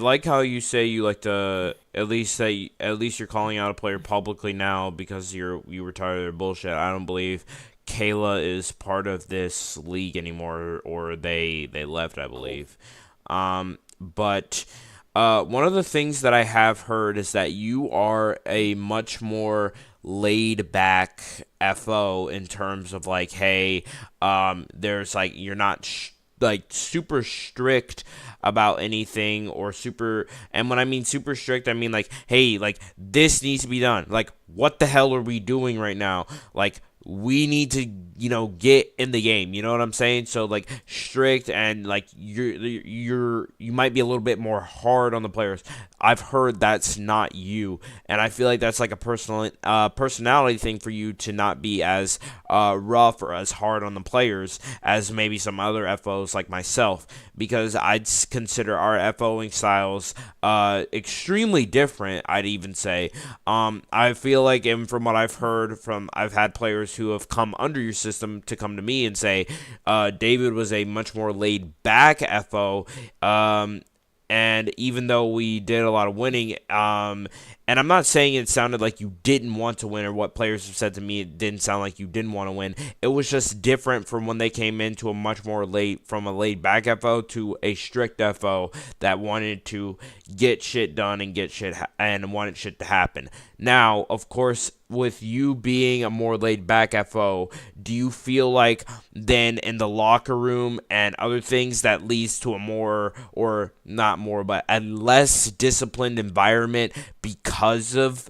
like how you say you like to at least you're calling out a player publicly now because you were tired of their bullshit. I don't believe Kayla is part of this league anymore, or they left, I believe. But one of the things that I have heard is that you are a much more laid back FO in terms of like, hey, there's like, you're not like super strict about anything, or super, and when I mean super strict, I mean like, hey, like this needs to be done. Like, what the hell are we doing right now? Like, we need to, get in the game. You know what I'm saying? So like strict, and like you might be a little bit more hard on the players. I've heard that's not you, and I feel like that's like a personality thing for you to not be as rough or as hard on the players as maybe some other FOs like myself, because I'd consider our FOing styles extremely different. I'd even say I feel like, and from what I've heard from, I've had players who have come under your system to come to me and say David was a much more laid back FO, and even though we did a lot of winning, and I'm not saying it sounded like you didn't want to win, or what players have said to me, it didn't sound like you didn't want to win. It was just different from when they came into a much more from a laid back FO to a strict FO that wanted to get shit done and and wanted shit to happen. Now, of course, with you being a more laid back FO, do you feel like then in the locker room and other things that leads to a more, or not more, but a less disciplined environment because of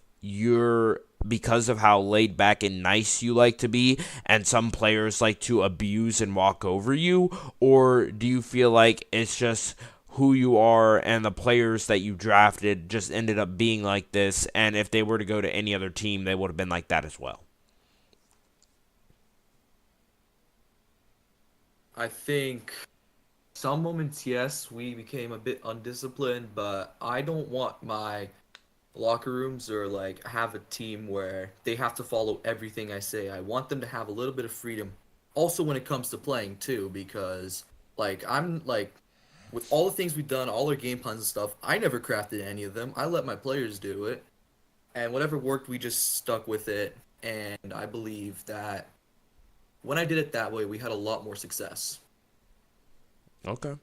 how laid back and nice you like to be, and some players like to abuse and walk over you? Or do you feel like it's just who you are and the players that you drafted just ended up being like this, and if they were to go to any other team, they would have been like that as well? I think some moments, yes, we became a bit undisciplined, but I don't want my locker rooms or like have a team where they have to follow everything I say. I want them to have a little bit of freedom. Also when it comes to playing too, because like I'm like with all the things we've done, all our game plans and stuff, I never crafted any of them. I let my players do it. And whatever worked, we just stuck with it. And I believe that when I did it that way, we had a lot more success Okay.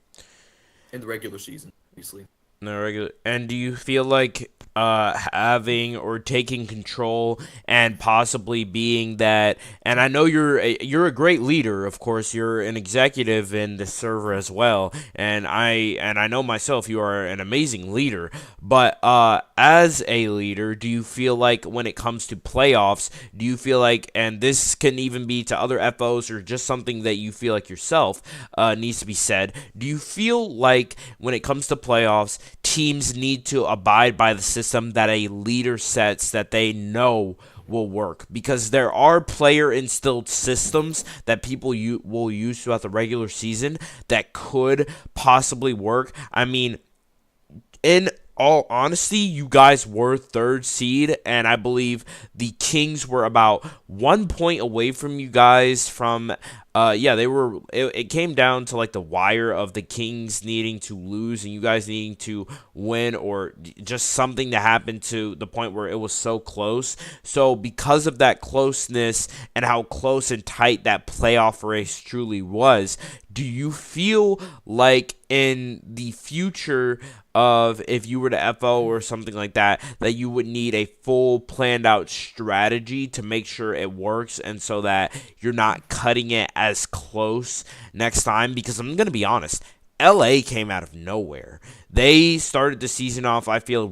in the regular season, obviously. No regular. And do you feel like having or taking control and possibly being that? And I know you're a great leader. Of course, you're an executive in the server as well. And I know myself, you are an amazing leader. But as a leader, do you feel like when it comes to playoffs, do you feel like, and this can even be to other FOs or just something that you feel like yourself needs to be said, do you feel like when it comes to playoffs, teams need to abide by the system that a leader sets that they know will work? Because there are player instilled systems that people will use throughout the regular season that could possibly work. I mean, in all honesty, you guys were third seed, and I believe the Kings were about 1 point away from you guys from they were. It came down to like the wire of the Kings needing to lose and you guys needing to win, or just something to happen to the point where it was so close. So because of that closeness and how close and tight that playoff race truly was, do you feel like in the future of if you were to FO or something like that, that you would need a full planned out strategy to make sure it works, and so that you're not cutting it as close next time? Because I'm going to be honest, LA came out of nowhere. They started the season off, I feel,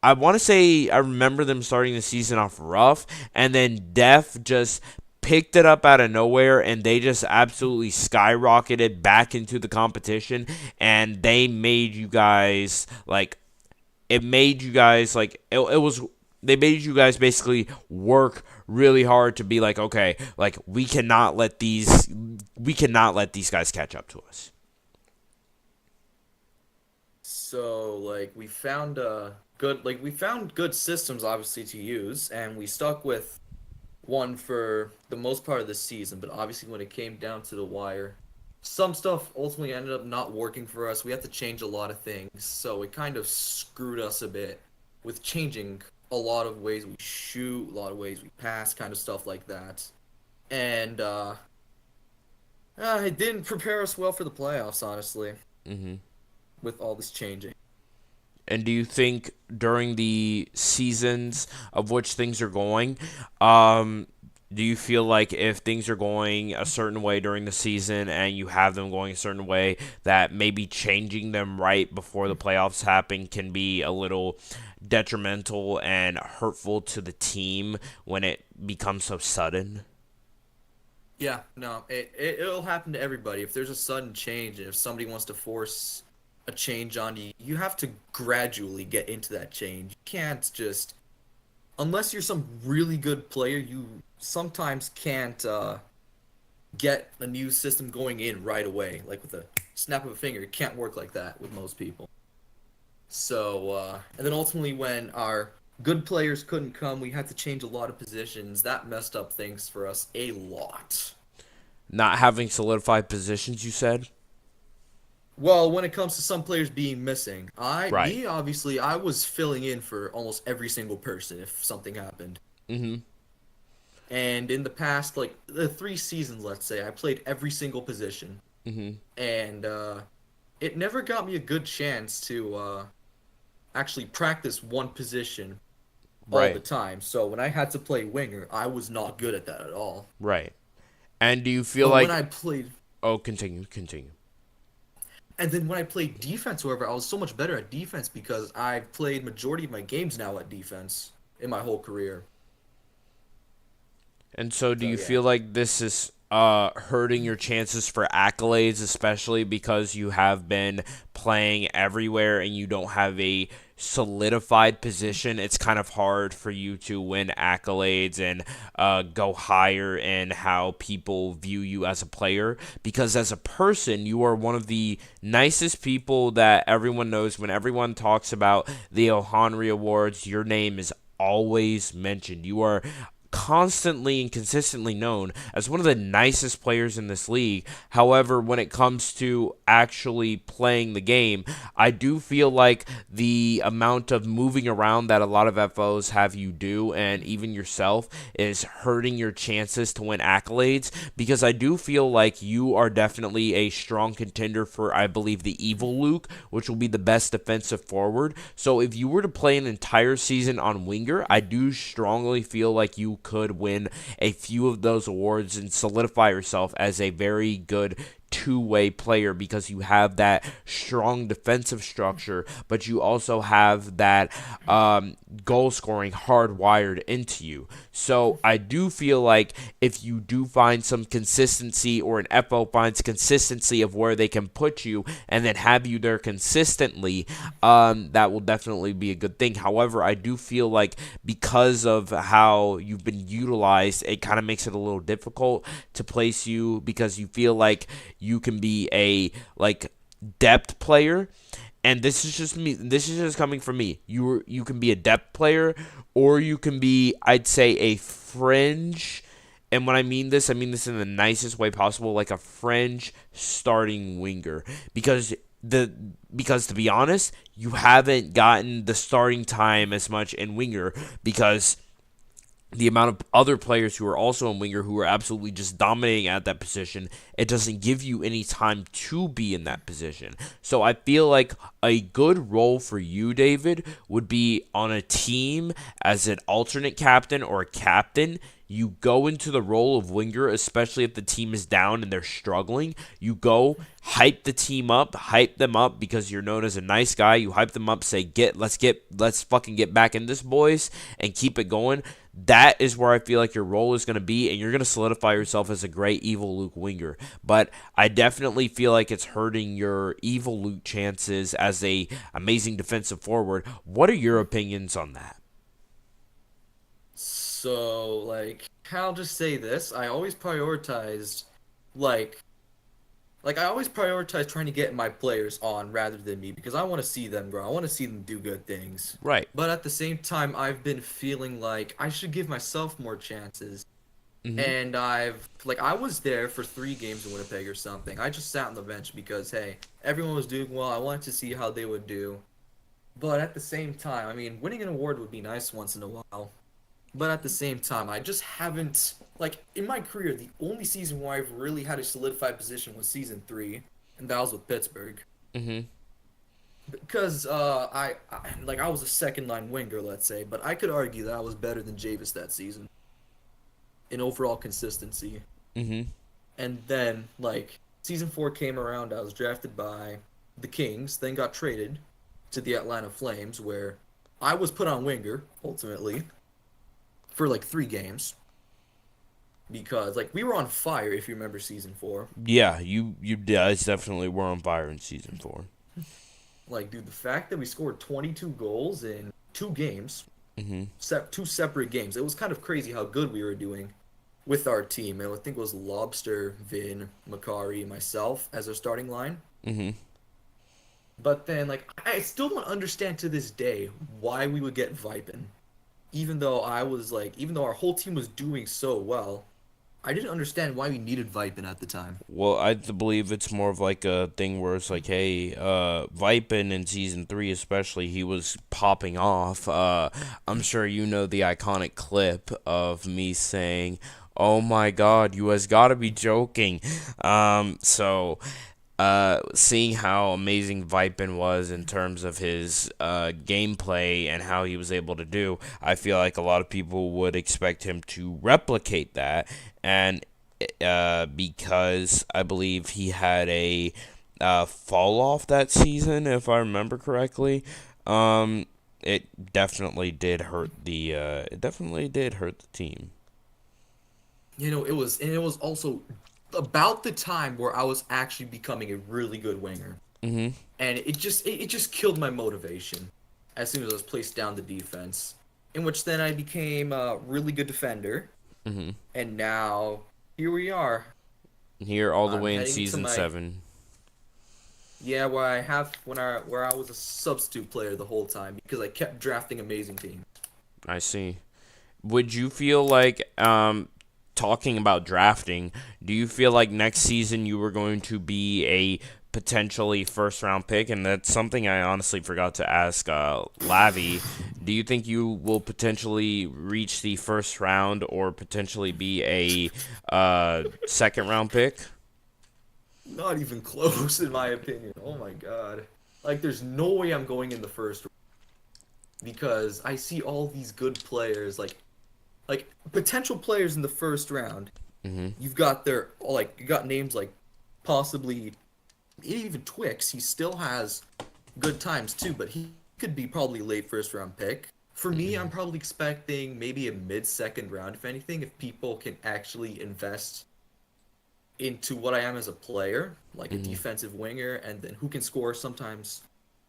I want to say I remember them starting the season off rough, and then Def just picked it up out of nowhere, and they just absolutely skyrocketed back into the competition, and they made you guys like it made you guys like it was they made you guys basically work really hard to be like, okay, like we cannot let these guys catch up to us. So like we found good systems obviously to use, and we stuck with one for the most part of the season. But obviously when it came down to the wire, some stuff ultimately ended up not working for us. We had to change a lot of things, so it kind of screwed us a bit with changing a lot of ways we shoot, a lot of ways we pass, kind of stuff like that. And it didn't prepare us well for the playoffs, honestly, Mm-hmm. with all this changing. And do you think during the seasons of which things are going, do you feel like if things are going a certain way during the season and you have them going a certain way, that maybe changing them right before the playoffs happen can be a little detrimental and hurtful to the team when it becomes so sudden? Yeah, no, it'll happen to everybody. If there's a sudden change, and if somebody wants to force a change on you, you have to gradually get into that change. You can't just, unless you're some really good player, you sometimes can't get a new system going in right away. Like with a snap of a finger, it can't work like that with most people. So, and then ultimately when our good players couldn't come, we had to change a lot of positions. That messed up things for us a lot. Not having solidified positions, you said? Well, when it comes to some players being missing, Right. obviously, I was filling in for almost every single person if something happened. Mm-hmm. And in the past, like the 3 seasons, let's say, I played every single position, Mm-hmm. and it never got me a good chance to actually practice one position all the Right. time. So when I had to play winger, I was not good at that at all. Right. And do you feel But when like? I played, Oh, continue. Continue. and then when I played defense, however, I was so much better at defense because I've played majority of my games now at defense in my whole career. And so, do So you yeah. feel like this is hurting your chances for accolades, especially because you have been playing everywhere and you don't have a solidified position? It's kind of hard for you to win accolades and go higher in how people view you as a player, because as a person, you are one of the nicest people that everyone knows. When everyone talks about the NRHA Awards, your name is always mentioned. You are constantly and consistently known as one of the nicest players in this league. However, when it comes to actually playing the game, I do feel like the amount of moving around that a lot of FOs have you do, and even yourself, is hurting your chances to win accolades, because I do feel like you are definitely a strong contender for, I believe, the Evil Luke, which will be the best defensive forward. So if you were to play an entire season on winger, I do strongly feel like you could win a few of those awards and solidify yourself as a very good two-way player, because you have that strong defensive structure, but you also have that goal scoring hardwired into you. So I do feel like if you do find some consistency, or an FO finds consistency of where they can put you and then have you there consistently, that will definitely be a good thing. However, I do feel like because of how you've been utilized, it kind of makes it a little difficult to place you, because you feel like you can be a like depth player. And this is just me. This is just coming from me. You can be a depth player, or you can be, I'd say, a fringe. And when I mean this in the nicest way possible, like a fringe starting winger. Because because to be honest, you haven't gotten the starting time as much in winger, because the amount of other players who are also in winger who are absolutely just dominating at that position, it doesn't give you any time to be in that position. So I feel like a good role for you, David, would be on a team as an alternate captain or a captain. You go into the role of winger, especially if the team is down and they're struggling. You go hype the team up, hype them up, because you're known as a nice guy. You hype them up, say, let's fucking get back in this, boys, and keep it going. That is where I feel like your role is going to be, and you're going to solidify yourself as a great Evil Luke winger. But I definitely feel like it's hurting your Evil Luke chances as a amazing defensive forward. What are your opinions on that? So, like, I'll just say this: I always prioritized, like, I always prioritize trying to get my players on rather than me because I want to see them grow. I want to see them do good things. Right. But at the same time, I've been feeling like I should give myself more chances. Mm-hmm. And I was there for 3 games in Winnipeg or something. I just sat on the bench because, hey, everyone was doing well. I wanted to see how they would do. But at the same time, I mean, winning an award would be nice once in a while. But at the same time, I just haven't, like, in my career, the only season where I've really had a solidified position was season 3, and that was with Pittsburgh. Mm-hmm. Because I was a second line winger, let's say, but I could argue that I was better than Javis that season in overall consistency. Mm-hmm. And then, like, season 4 came around, I was drafted by the Kings, then got traded to the Atlanta Flames, where I was put on winger, ultimately, for like 3 games. Because, like, we were on fire, if you remember season 4. Yeah, you guys definitely were on fire in season 4. Like, dude, the fact that we scored 22 goals in 2 games, Mm-hmm. 2 separate games, it was kind of crazy how good we were doing with our team. And I think it was Lobster, Vin, Makari, myself as our starting line. Mm-hmm. But then, like, I still don't understand to this day why we would get Vipin. Even though our whole team was doing so well, I didn't understand why we needed Vipin at the time. Well, I believe it's more of like a thing where it's like, hey, Vipin in season 3 especially, he was popping off. I'm sure you know the iconic clip of me saying, "Oh my God, you has got to be joking." Seeing how amazing Vipin was in terms of his gameplay and how he was able to do, I feel like a lot of people would expect him to replicate that, and because I believe he had a fall off that season, if I remember correctly. It definitely did hurt the team. It was also about the time where I was actually becoming a really good winger, Mhm. and it just killed my motivation as soon as I was placed down the defense. In which then I became a really good defender, Mhm. and now here we are. Here all the I'm way in heading to season my 7. yeah, where I was a substitute player the whole time because I kept drafting amazing teams. I see. Would you feel like, talking about drafting, do you feel like next season you were going to be a potentially first round pick? And that's something I honestly forgot to ask Lavi. Do you think you will potentially reach the first round or potentially be a second round pick? Not even close, in my opinion. Oh my god. Like, there's no way I'm going in the first because I see all these good players, like potential players in the first round. Mm-hmm. You got names like possibly even Twix. He still has good times too, but he could be probably late first round pick. For me, I'm probably expecting maybe a mid second round, if anything, if people can actually invest into what I am as a player, like a Mm-hmm. defensive winger, and then who can score sometimes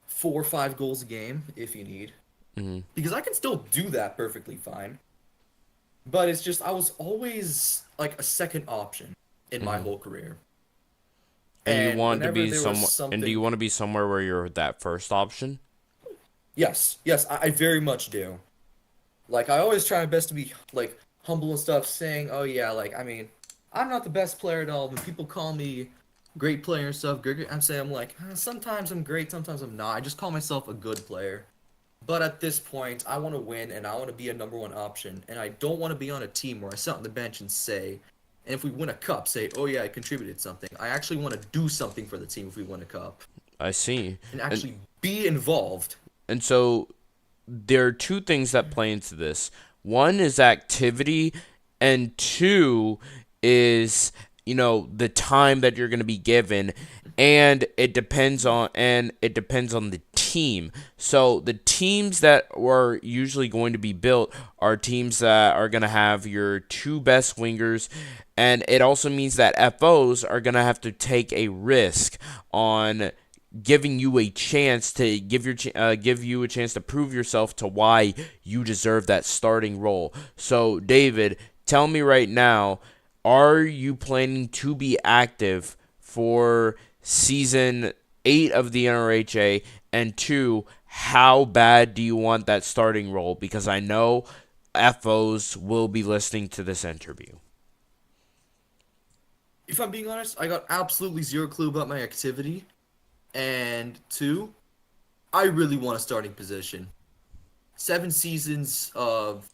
4 or 5 goals a game if you need. Mm-hmm. Because I can still do that perfectly fine. But it's just I was always like a second option in my Mm-hmm. whole career. And you And want to whenever be there was some, and do you something, want to be somewhere where you're that first option? yes, I very much do. Like I always try my best to be like humble and stuff, saying, "Oh yeah, like I mean, I'm not the best player at all." When people call me great player and stuff, I'm saying I'm like, sometimes I'm great, sometimes I'm not. I just call myself a good player. But at this point, I want to win and I want to be a number one option, and I don't want to be on a team where I sit on the bench and say, and if we win a cup, say, "Oh yeah, I contributed something." I actually want to do something for the team if we win a cup I see. and And actually be involved. so there are two things that play into this. One is activity, and two is, the time that you're going to be given, and it depends on the team. So the teams that are usually going to be built are teams that are going to have your two best wingers, and it also means that FOs are going to have to take a risk on giving you a chance to give you a chance to prove yourself to why you deserve that starting role. So, David, tell me right now, are you planning to be active for season 8 of the NRHA? And two, how bad do you want that starting role? Because I know FOs will be listening to this interview. If I'm being honest, I got absolutely zero clue about my activity. And two, I really want a starting position. 7 seasons of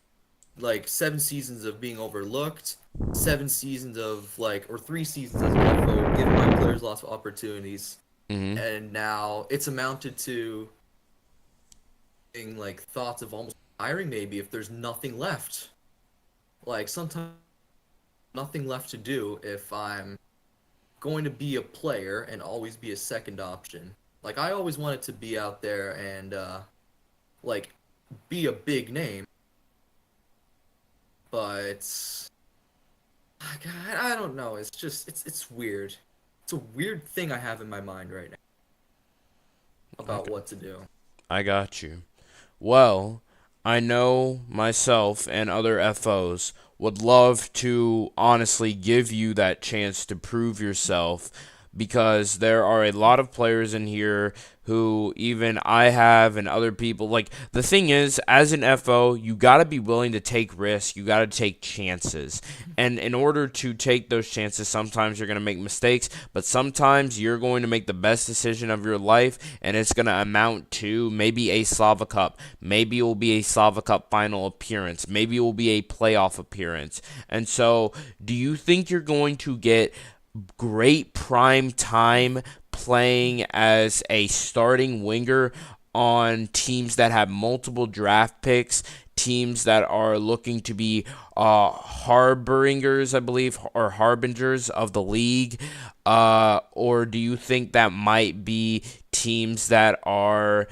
being overlooked, 7 seasons of or 3 seasons as an FO, giving my players lots of opportunities, Mm-hmm. and now it's amounted to thoughts of almost hiring maybe if there's nothing left. Like sometimes nothing left to do if I'm going to be a player and always be a second option. Like I always wanted to be out there and like be a big name, but God, I don't know. It's just it's weird. It's a weird thing I have in my mind right now about what to do. I got you. Well, I know myself and other FOs would love to honestly give you that chance to prove yourself, because there are a lot of players in here who even I have and other people. Like, the thing is, as an FO, you got to be willing to take risks. You got to take chances. And in order to take those chances, sometimes you're going to make mistakes, but sometimes you're going to make the best decision of your life, and it's going to amount to maybe a Slava Cup. Maybe it will be a Slava Cup final appearance. Maybe it will be a playoff appearance. And so, do you think you're going to get great prime time playing as a starting winger on teams that have multiple draft picks, teams that are looking to be harbingers, I believe, or harbingers of the league? Or do you think that might be teams that are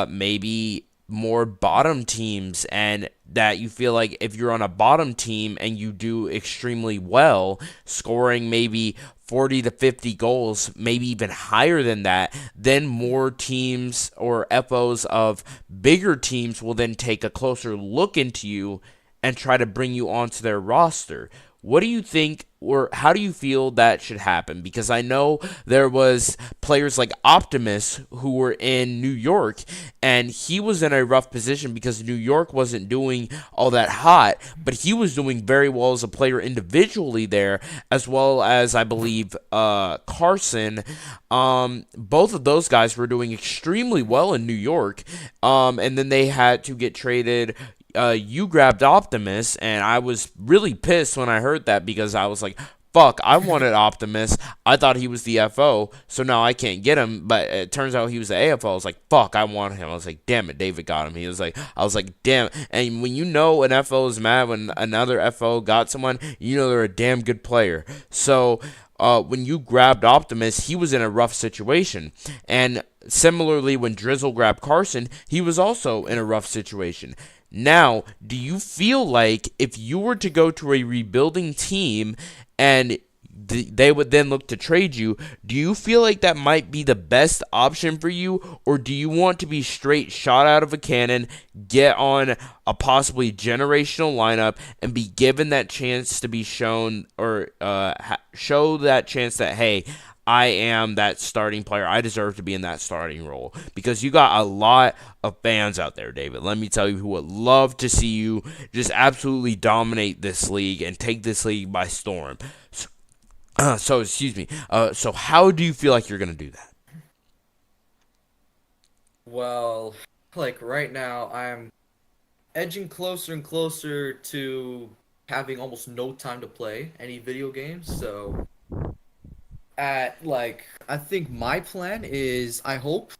maybe more bottom teams, and that you feel like if you're on a bottom team and you do extremely well, scoring maybe 40 to 50 goals, maybe even higher than that, then more teams or FOs of bigger teams will then take a closer look into you and try to bring you onto their roster? What do you think, or how do you feel that should happen? Because I know there was players like Optimus who were in New York, and he was in a rough position because New York wasn't doing all that hot, but he was doing very well as a player individually there, as well as, I believe, Carson. Both of those guys were doing extremely well in New York, and then they had to get traded. You grabbed Optimus, and I was really pissed when I heard that, because I was like, fuck, I wanted Optimus. I thought he was the FO, so now I can't get him, but it turns out he was the AFO. I was like, fuck, I want him. I was like, damn it, David got him. I was like, damn it. And when you know an FO is mad when another FO got someone, you know they're a damn good player. So, when you grabbed Optimus, he was in a rough situation. And similarly, when Drizzle grabbed Carson, he was also in a rough situation. Now, do you feel like if you were to go to a rebuilding team and they would then look to trade you, do you feel like that might be the best option for you? Or do you want to be straight shot out of a cannon, get on a possibly generational lineup, and be given that chance to be shown, or show that chance that, hey, I am that starting player. I deserve to be in that starting role? Because you got a lot of fans out there, David, let me tell you, who would love to see you just absolutely dominate this league and take this league by storm. So how do you feel like you're going to do that? Well, like right now, I'm edging closer and closer to having almost no time to play any video games, so I think my plan is, I hope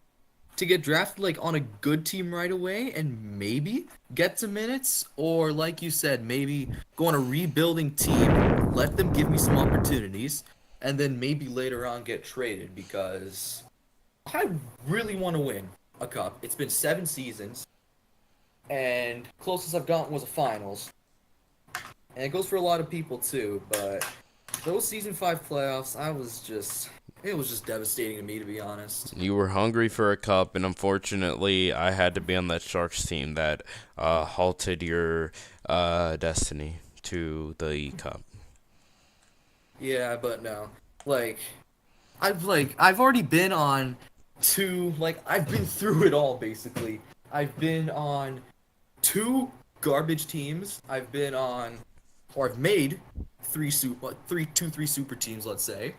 to get drafted like on a good team right away and maybe get some minutes, or like you said, maybe go on a rebuilding team, let them give me some opportunities, and then maybe later on get traded, because I really want to win a cup. It's been 7 seasons, and closest I've gotten was a finals, and it goes for a lot of people too, but those season 5 playoffs, it was just devastating to me, to be honest. You were hungry for a cup, and unfortunately, I had to be on that Sharks team that halted your destiny to the cup. Yeah, but no. I've already been on 2, I've been through it all, basically. I've been on 2 garbage teams. I've made 3 super teams, let's say.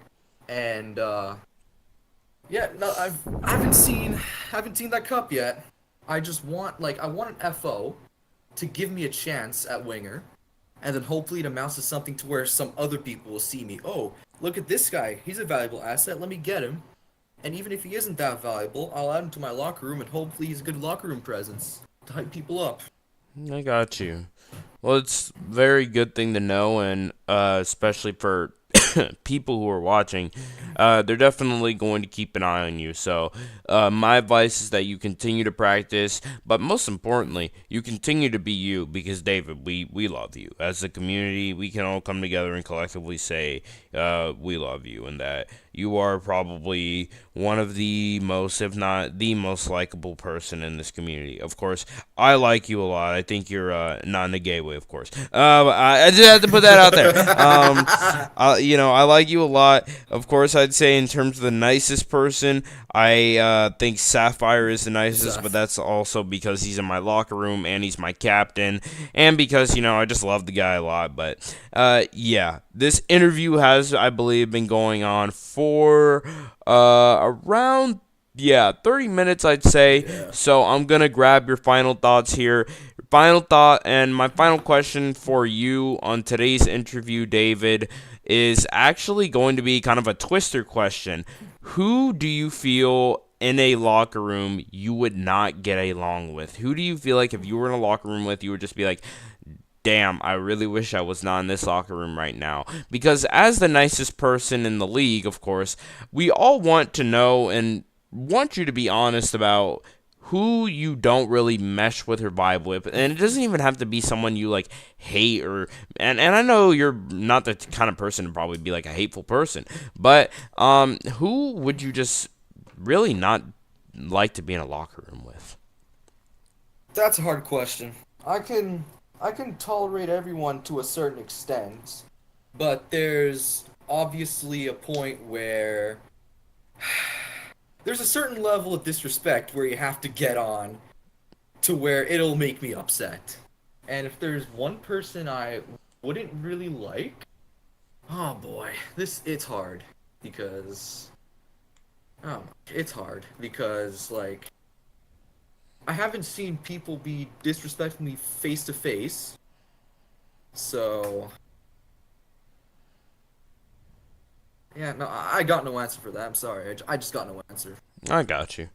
And yeah, no, I haven't seen that cup yet. I want an FO to give me a chance at winger, and then hopefully it amounts to something to where some other people will see me. Oh, look at this guy. He's a valuable asset. Let me get him. And even if he isn't that valuable, I'll add him to my locker room, and hopefully he's a good locker room presence to hype people up. I got you. Well, it's a very good thing to know, and especially for people who are watching, they're definitely going to keep an eye on you. So my advice is that you continue to practice, but most importantly, you continue to be you, because David, we love you. As a community, we can all come together and collectively say we love you, and that you are probably one of the most, if not the most likable person in this community. Of course, I like you a lot. I think you're not in a gay way, of course. I just have to put that out there. I like you a lot. Of course, I'd say in terms of the nicest person, I think Sapphire is the nicest, but that's also because he's in my locker room and he's my captain, and because, I just love the guy a lot. But, yeah, this interview has, I believe, been going on for around 30 minutes, I'd say. Yeah. So I'm going to grab your final thoughts here. Final thought, and my final question for you on today's interview, David, is actually going to be kind of a twister question. Who do you feel in a locker room you would not get along with? Who do you feel like if you were in a locker room with, you would just be like, damn, I really wish I was not in this locker room right now? Because as the nicest person in the league, of course, we all want to know and want you to be honest about who you don't really mesh with or vibe with. And it doesn't even have to be someone you like hate or and I know you're not the kind of person to probably be like a hateful person, but who would you just really not like to be in a locker room with? That's a hard question. I can tolerate everyone to a certain extent, but there's obviously a point where there's a certain level of disrespect where you have to get on to where it'll make me upset. And if there's one person I wouldn't really like, oh boy, it's hard because it's hard because like I haven't seen people be disrespecting me face to face. So yeah, no, I got no answer for that. I'm sorry. I just got no answer. I got you.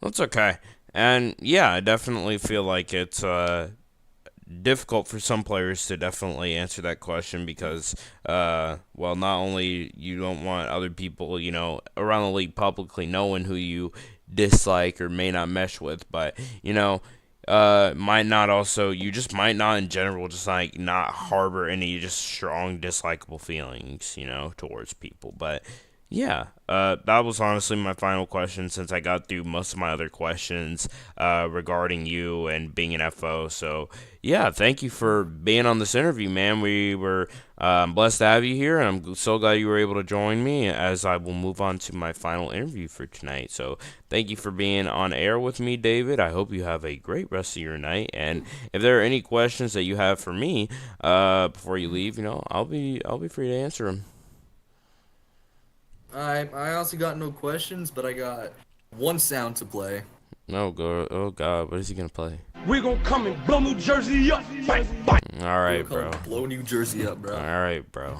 That's okay. And yeah, I definitely feel like it's difficult for some players to definitely answer that question because, well, not only you don't want other people, around the league publicly knowing who you dislike or may not mesh with, but, might not also, you just might not in general just like not harbor any just strong dislikable feelings, towards people. But yeah, that was honestly my final question since I got through most of my other questions regarding you and being an FO. So, yeah, thank you for being on this interview, man. We were blessed to have you here, and I'm so glad you were able to join me as I will move on to my final interview for tonight. So, thank you for being on air with me, David. I hope you have a great rest of your night. And if there are any questions that you have for me before you leave, I'll be free to answer them. I also got no questions, but I got one sound to play. Oh God, what is he gonna play? We gonna come and blow New Jersey up. Bang, bang. All right, We're bro. gonna blow New Jersey up, bro. All right, bro.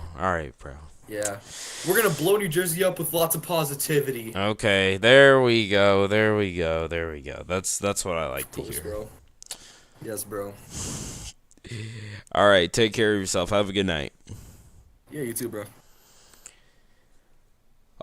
Yeah. We're gonna blow New Jersey up with lots of positivity. Okay, there we go. That's what I like to Of course, hear. bro. Yes, bro. All right, take care of yourself. Have a good night. Yeah, you too, bro.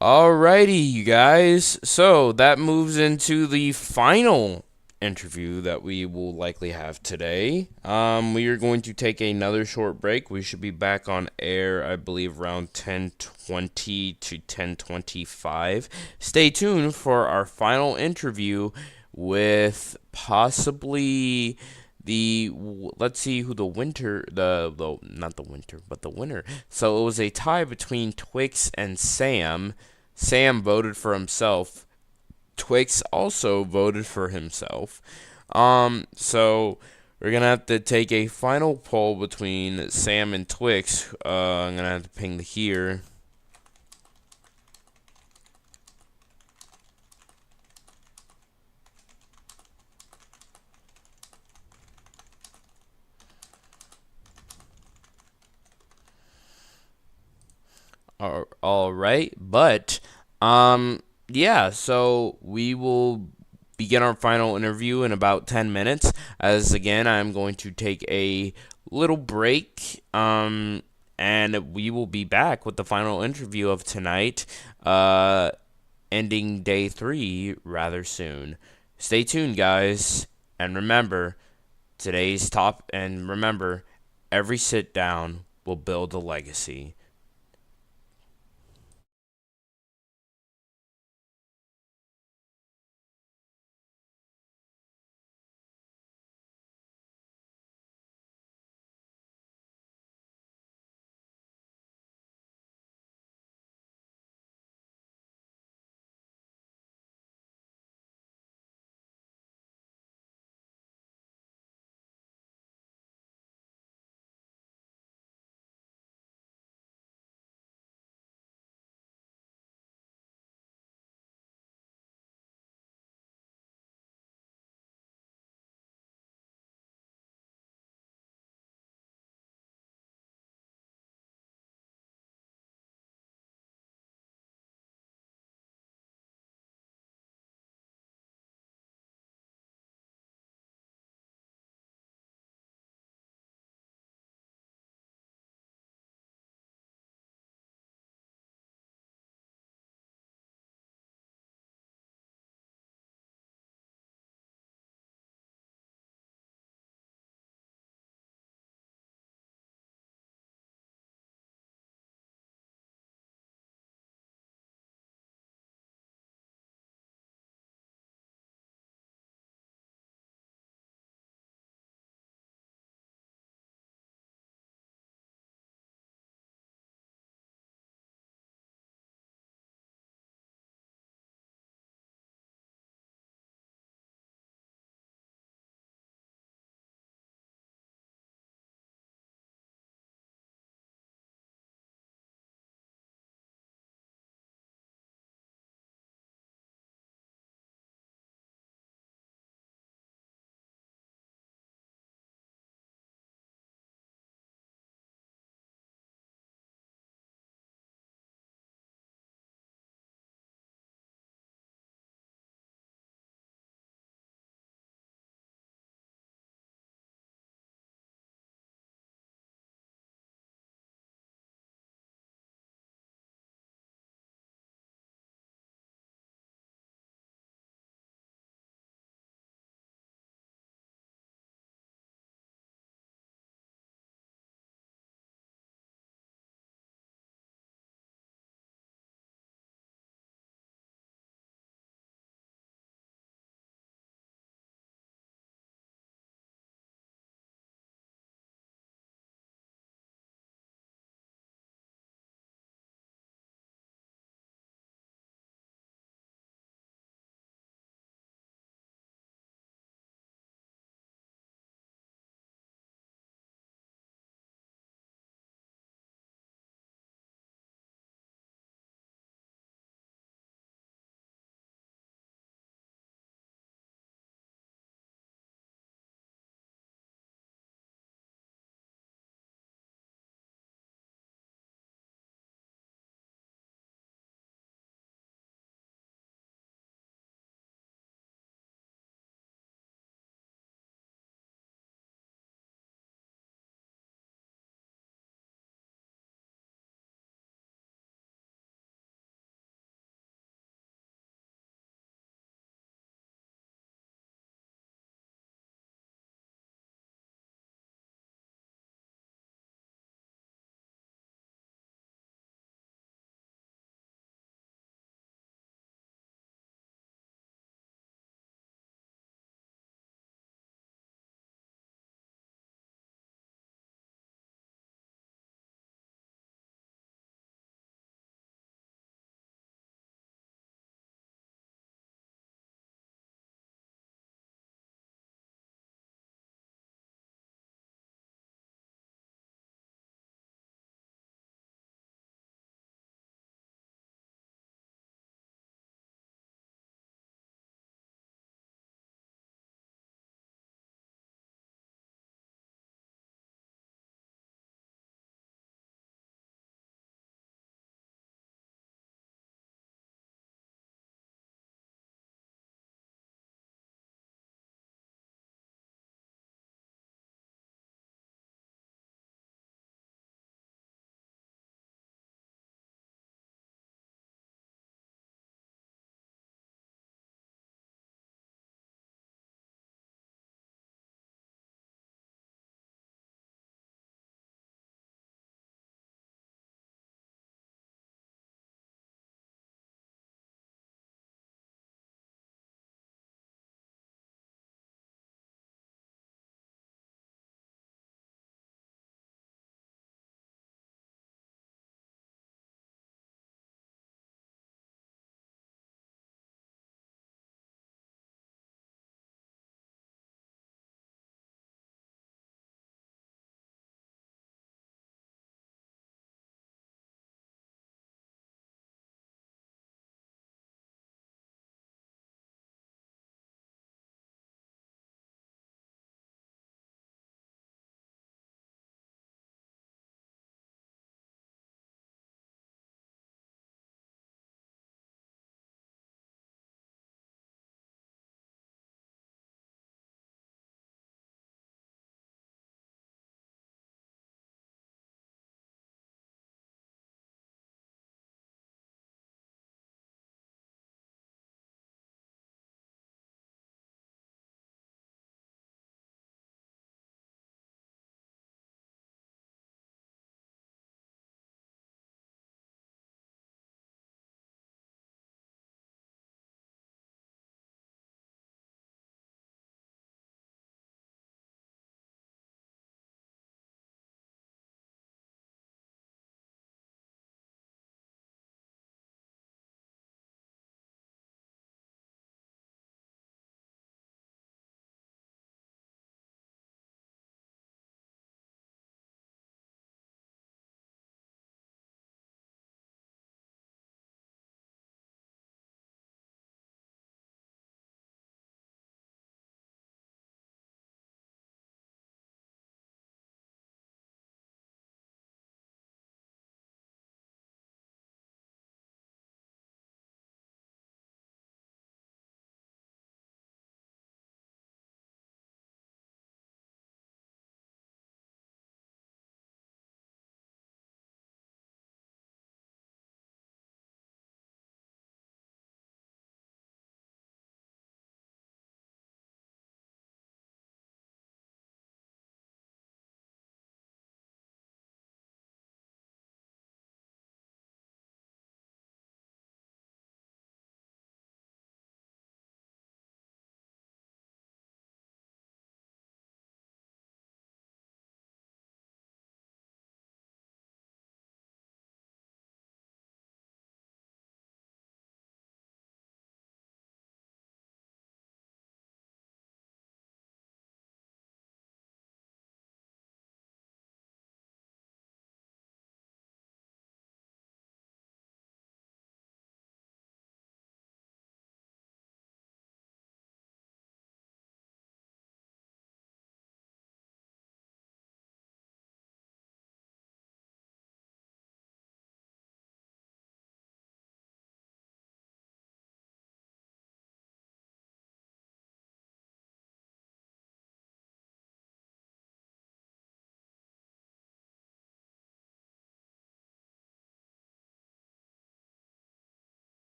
Alrighty, you guys. So that moves into the final interview that we will likely have today. We are going to take another short break. We should be back on air, I believe, around 10:20 to 10:25. Stay tuned for our final interview with possibly let's see who the winner. So it was a tie between Twix and Sam. Sam voted for himself. Twix also voted for himself. So we're gonna have to take a final poll between Sam and Twix. I'm gonna have to ping the here. All right, but yeah, so we will begin our final interview in about 10 minutes. As again, I'm going to take a little break, and we will be back with the final interview of tonight, ending day 3 rather soon. Stay tuned, guys, and remember every sit down will build a legacy.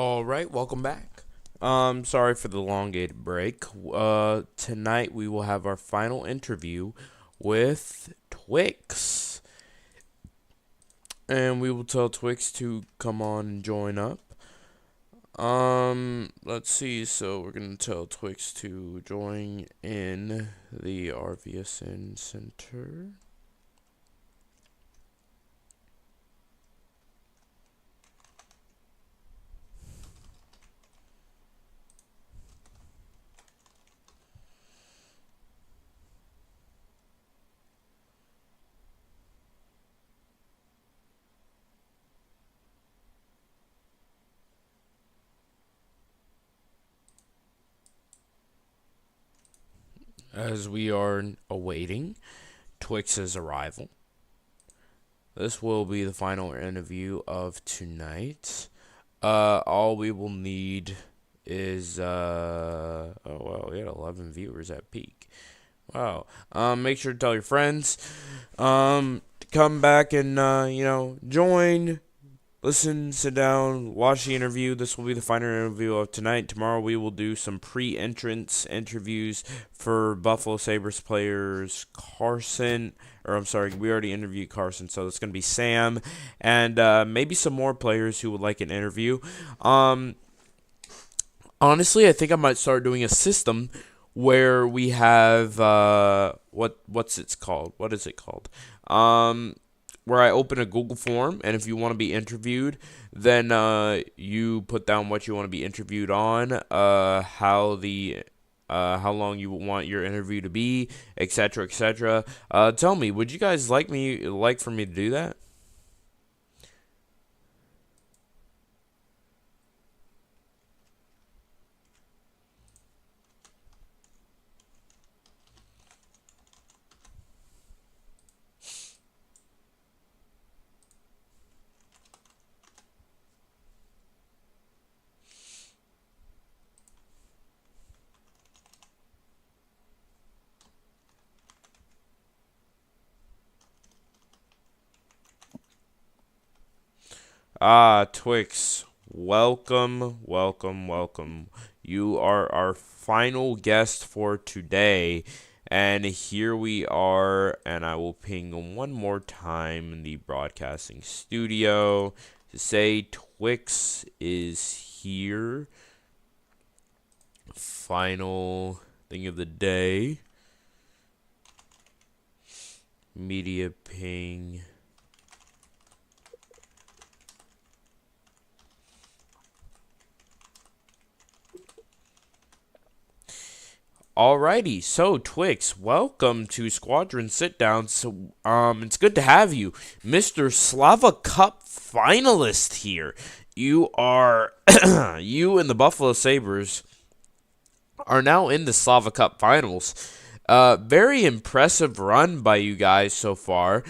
All right, welcome back. Sorry for the elongated break. Tonight we will have our final interview with Twix, and we will tell Twix to come on and join up. Let's see. So we're gonna tell Twix to join in the RVSN Center. As we are awaiting Twix's arrival, this will be the final interview of tonight. All we will need is oh wow, we had 11 viewers at peak. Wow. Make sure to tell your friends to come back and join. Listen, sit down, watch the interview. This will be the final interview of tonight. Tomorrow we will do some pre-entrance interviews for Buffalo Sabres players Carson. Or I'm sorry, we already interviewed Carson, so it's going to be Sam. And maybe some more players who would like an interview. Honestly, I think I might start doing a system where we have, what's it called? What is it called? Where I open a Google form, and if you want to be interviewed, then you put down what you want to be interviewed on, how long you want your interview to be, etc., etc. Tell me, would you guys like for me to do that? Twix, welcome, welcome, welcome. You are our final guest for today, and here we are, and I will ping one more time in the broadcasting studio to say Twix is here. Final thing of the day. Media ping. Alrighty, so Twix, welcome to Squadron Sit Down. So, it's good to have you, Mr. Slava Cup finalist here. You are, you and the Buffalo Sabres are now in the Slava Cup finals. Very impressive run by you guys so far.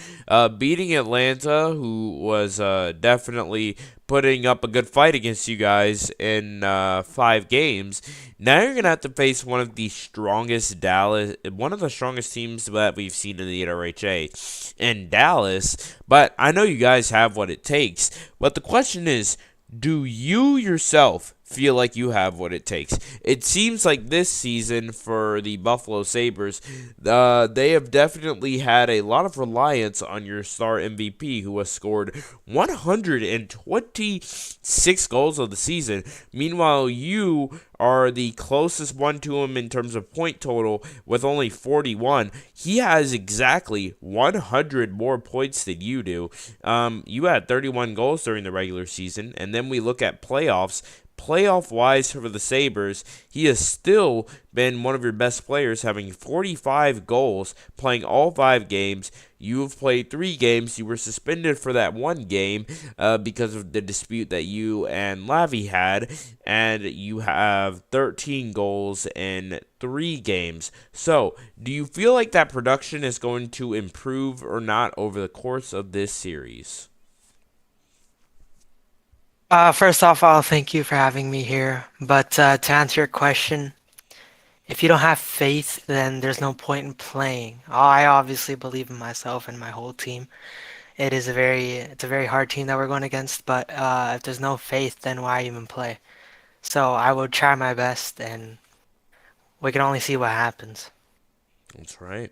Beating Atlanta, who was definitely putting up a good fight against you guys in 5 games. Now you're gonna have to face one of the strongest teams that we've seen in the NRHA, in Dallas. But I know you guys have what it takes. But the question is, do you yourself feel like you have what it takes? It seems like this season for the Buffalo Sabres, they have definitely had a lot of reliance on your star MVP, who has scored 126 goals of the season. Meanwhile, you are the closest one to him in terms of point total with only 41. He has exactly 100 more points than you do. You had 31 goals during the regular season, and then we look at playoffs. Playoff-wise for the Sabres, he has still been one of your best players, having 45 goals, playing all 5 games. You have played 3 games. You were suspended for that 1 game because of the dispute that you and Lavy had, and you have 13 goals in 3 games. So, do you feel like that production is going to improve or not over the course of this series? First off, I'll thank you for having me here. But to answer your question, if you don't have faith, then there's no point in playing. I obviously believe in myself and my whole team. it's a very hard team that we're going against. But if there's no faith, then why even play? So I will try my best, and we can only see what happens. That's right.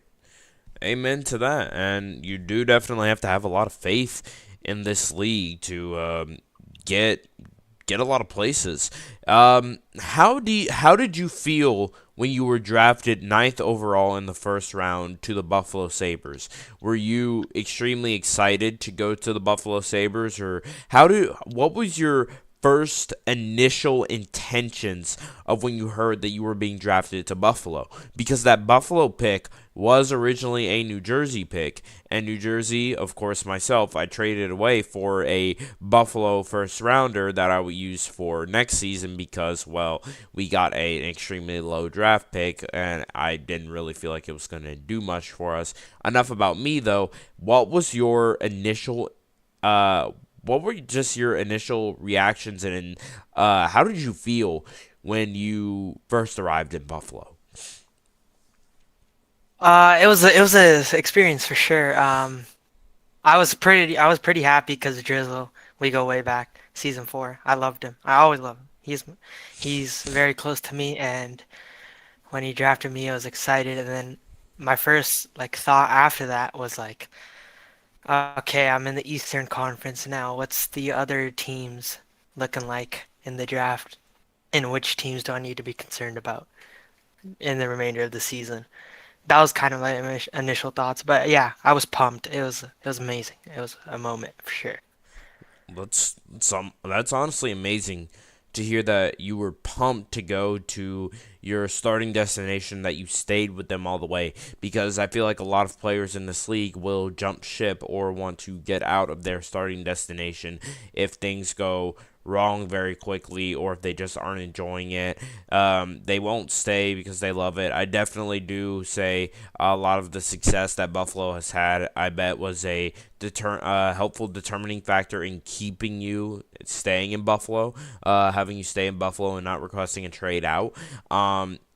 Amen to that. And you do definitely have to have a lot of faith in this league to get get a lot of places. How did you feel when you were drafted ninth overall in the first round to the Buffalo Sabres? Were you extremely excited to go to the Buffalo Sabres, or what was your first initial intentions of when you heard that you were being drafted to Buffalo? Because that Buffalo pick was originally a New Jersey pick, and New Jersey, of course, myself, I traded away for a Buffalo first rounder that I would use for next season because, well, we got an extremely low draft pick, and I didn't really feel like it was going to do much for us. Enough about me, though. What was your initial what were just your initial reactions, and how did you feel when you first arrived in Buffalo? It was a experience for sure. I was pretty happy because Drizzle. We go way back, season 4. I loved him. I always love him. He's very close to me, and when he drafted me, I was excited. And then my first like thought after that was like, okay, I'm in the Eastern Conference now. What's the other teams looking like in the draft? And which teams do I need to be concerned about in the remainder of the season? That was kind of my initial thoughts. But yeah, I was pumped. It was amazing. It was a moment for sure. That's honestly amazing to hear that you were pumped to go to your starting destination, that you stayed with them all the way, because I feel like a lot of players in this league will jump ship or want to get out of their starting destination if things go wrong very quickly, or if they just aren't enjoying it. They won't stay because they love it. I definitely do say a lot of the success that Buffalo has had, I bet, was a helpful determining factor in keeping you staying in Buffalo, having you stay in Buffalo and not requesting a trade out.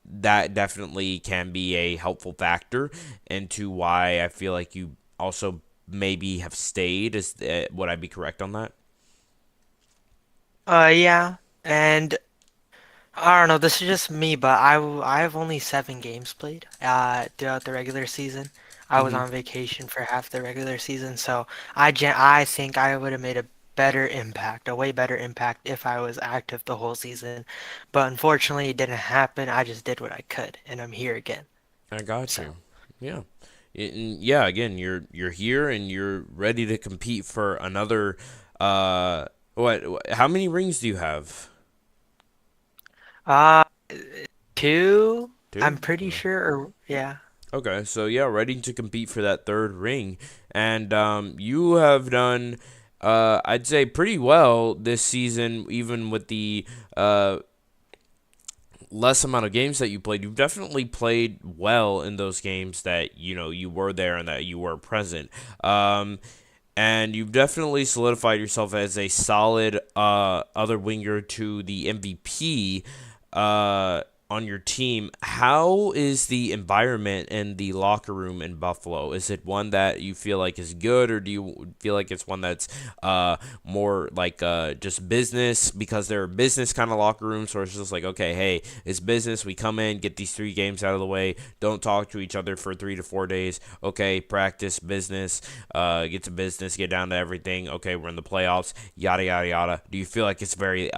That definitely can be a helpful factor into why I feel like you also maybe have stayed. Would I be correct on that? Yeah, and I don't know. This is just me, but I have only 7 games played throughout the regular season. I was Mm-hmm. on vacation for half the regular season, so I think I would have made a better impact, a way better impact if I was active the whole season. But unfortunately, it didn't happen. I just did what I could, and I'm here again. I got So, you. Yeah. Yeah, again, you're here and you're ready to compete for another uh how many rings do you have? uh, 2, I'm Two? pretty sure, or yeah. Okay, so yeah, ready to compete for that third ring. And you have done I'd say pretty well this season, even with the less amount of games that you played. You've definitely played well in those games that you were there and that you were present. And you've definitely solidified yourself as a solid other winger to the MVP on your team. How is the environment in the locker room in Buffalo? Is it one that you feel like is good, or do you feel like it's one that's more like just business, because they're business kind of locker rooms, or it's just like, okay, hey, it's business. We come in, get these 3 games out of the way, don't talk to each other for 3 to 4 days. Okay, practice, business, get to business, get down to everything. Okay, we're in the playoffs, yada yada yada. Do you feel like it's very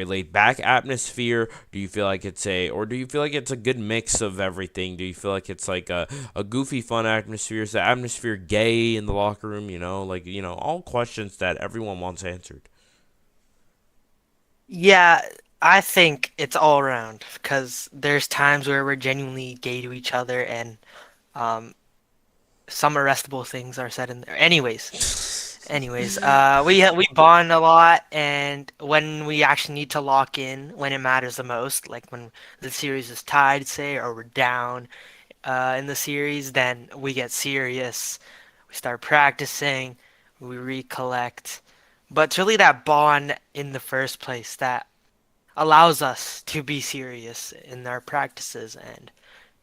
laid back atmosphere? Do you feel like it's a good mix of everything? Do you feel like it's like a goofy, fun atmosphere? Is the atmosphere gay in the locker room? All questions that everyone wants answered. Yeah, I think it's all around because there's times where we're genuinely gay to each other, and um, some arrestable things are said in there. We bond a lot, and when we actually need to lock in, when it matters the most, like when the series is tied, say, or we're down in the series, then we get serious. We start practicing, we recollect. But it's really that bond in the first place that allows us to be serious in our practices, and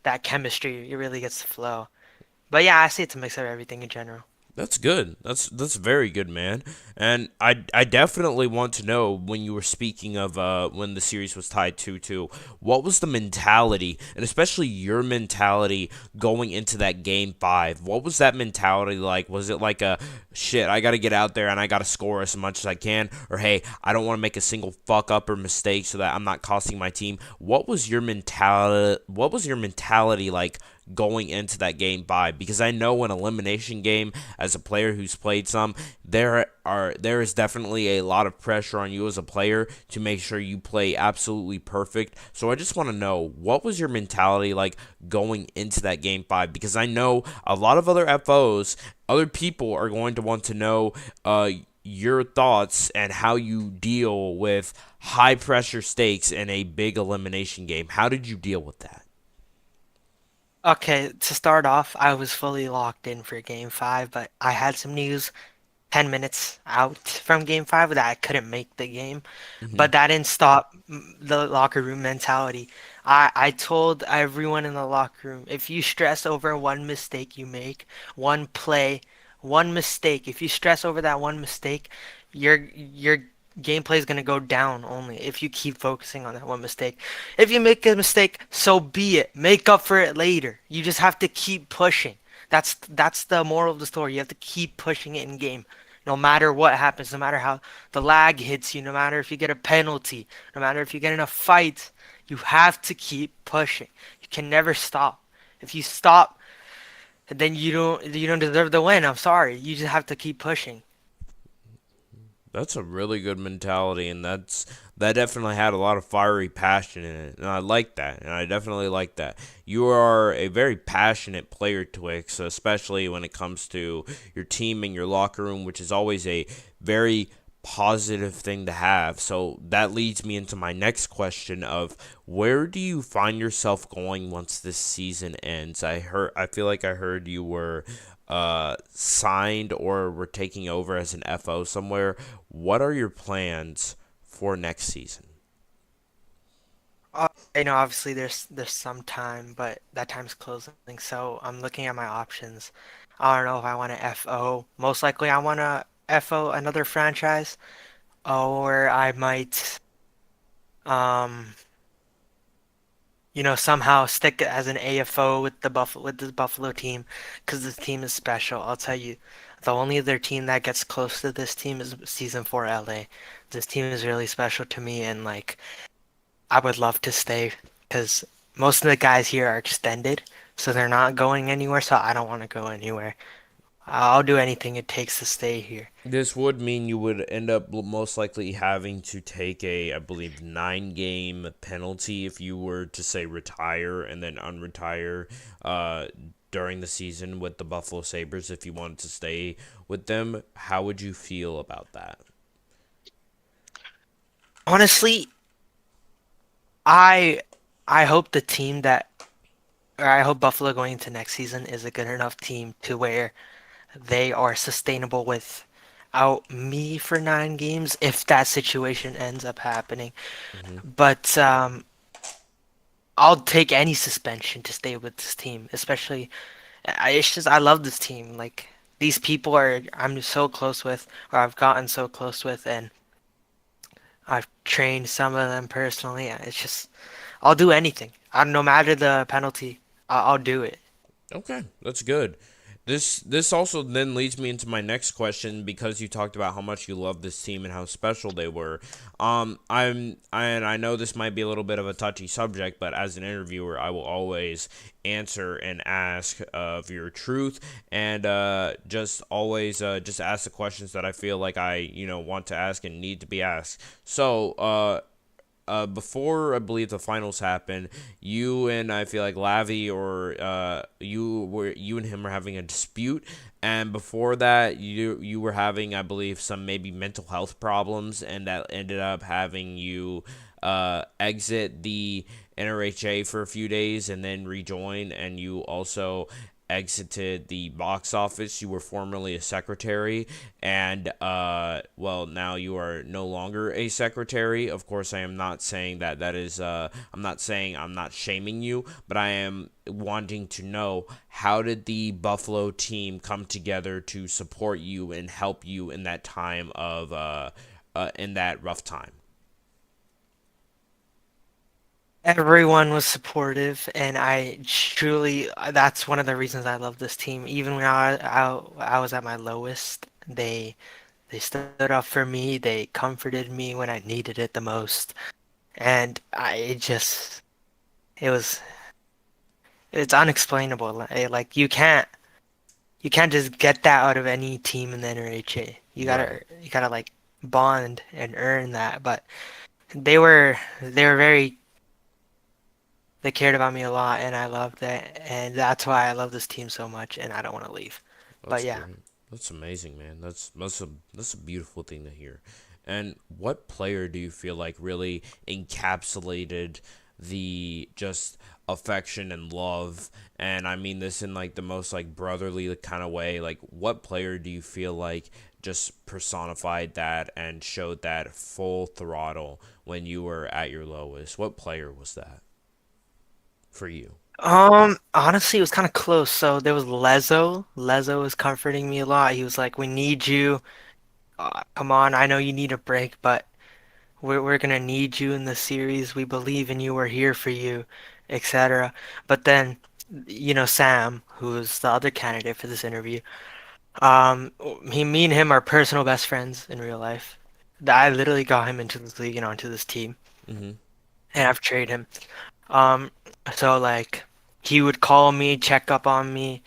that chemistry, it really gets to flow. But yeah, I say it's a mix of everything in general. That's good. That's very good, man. And I definitely want to know when you were speaking of when the series was tied 2-2, what was the mentality, and especially your mentality going into that game 5? What was that mentality like? Was it like a shit, I got to get out there and I got to score as much as I can, or hey, I don't want to make a single fuck up or mistake so that I'm not costing my team? What was your mentality? What was your mentality like going into that game 5? Because I know an elimination game, as a player who's played some, there is definitely a lot of pressure on you as a player to make sure you play absolutely perfect. So I just want to know, what was your mentality like going into that game 5? Because I know a lot of other FOs, other people are going to want to know your thoughts and how you deal with high pressure stakes in a big elimination game. How did you deal with that? Okay, to start off, I was fully locked in for game 5, but I had some news 10 minutes out from game 5 that I couldn't make the game. Hmm. But that didn't stop the locker room mentality. I told everyone in the locker room, if you stress over one mistake you make, one play, one mistake, if you stress over that one mistake, your gameplay is going to go down only if you keep focusing on that one mistake. If you make a mistake, so be it. Make up for it later. You just have to keep pushing. That's the moral of the story. You have to keep pushing it in game. No matter what happens, no matter how the lag hits you, no matter if you get a penalty, no matter if you get in a fight, you have to keep pushing. You can never stop. If you stop, then you don't deserve the win. I'm sorry. You just have to keep pushing. That's a really good mentality, and that definitely had a lot of fiery passion in it, and I like that, and I definitely like that. You are a very passionate player, Twix, especially when it comes to your team and your locker room, which is always a very positive thing to have. So that leads me into my next question of, where do you find yourself going once this season ends? I feel like I heard you were signed or were taking over as an FO somewhere. What are your plans for next season? Obviously there's some time, but that time's closing. So I'm looking at my options. I don't know if I want to FO. Most likely I want to FO another franchise, or I might um somehow stick as an AFO with the Buffalo team, because this team is special. I'll tell you, the only other team that gets close to this team is Season 4 LA. This team is really special to me, and like I would love to stay because most of the guys here are extended, so they're not going anywhere. So I don't want to go anywhere. I'll do anything it takes to stay here. This would mean you would end up most likely having to take a, I believe, 9-game penalty if you were to say retire and then unretire during the season with the Buffalo Sabres if you wanted to stay with them. How would you feel about that? Honestly, I I hope the team that or I hope Buffalo going into next season is a good enough team to where they are sustainable without me for 9 games if that situation ends up happening. Hmm. But I'll take any suspension to stay with this team, especially it's just I love this team. Like these people are I'm so close with, or I've gotten so close with, and I've trained some of them personally. It's just I'll do anything. No matter the penalty, I'll do it. Okay, that's good. This also then leads me into my next question, because you talked about how much you love this team and how special they were. And I know this might be a little bit of a touchy subject, but as an interviewer, I will always answer and ask of your truth, and just always just ask the questions that I feel like I want to ask and need to be asked. So before I believe the finals happened, you and I feel like Lavi or you and him were having a dispute, and before that you were having, I believe, some maybe mental health problems, and that ended up having you exit the NRHA for a few days and then rejoin, and you also exited the box office. You were formerly a secretary, and well, now you are no longer a secretary. Of course, I am not saying that that is. I'm not saying I'm not shaming you, but I am wanting to know, how did the Buffalo team come together to support you and help you in that time of in that rough time? Everyone was supportive, and I truly, that's one of the reasons I love this team. Even when I was at my lowest, they stood up for me. They comforted me when I needed it the most. And it was, it's unexplainable. Like you can't just get that out of any team in the NRHA. Right. You gotta like bond and earn that. But they were very, they cared about me a lot, and I loved it, and that's why I love this team so much, and I don't want to leave. That's But yeah, great. That's amazing, man. That's a beautiful thing to hear. And what player do you feel like really encapsulated the just affection and love? And I mean this in like the most like brotherly kind of way. Like, what player do you feel like just personified that and showed that full throttle when you were at your lowest? What player was that for you? honestly, it was kind of close. So there was Lezo. Lezo was comforting me a lot. He was like, "We need you. Come on, I know you need a break, but we're gonna need you in the series. We believe in you. We're here for you, etc." But then, Sam, who's the other candidate for this interview, um, me and him are personal best friends in real life. I literally got him into this league and onto this team, Mm-hmm. and I've traded him. Um, so like, he would call me, check up on me.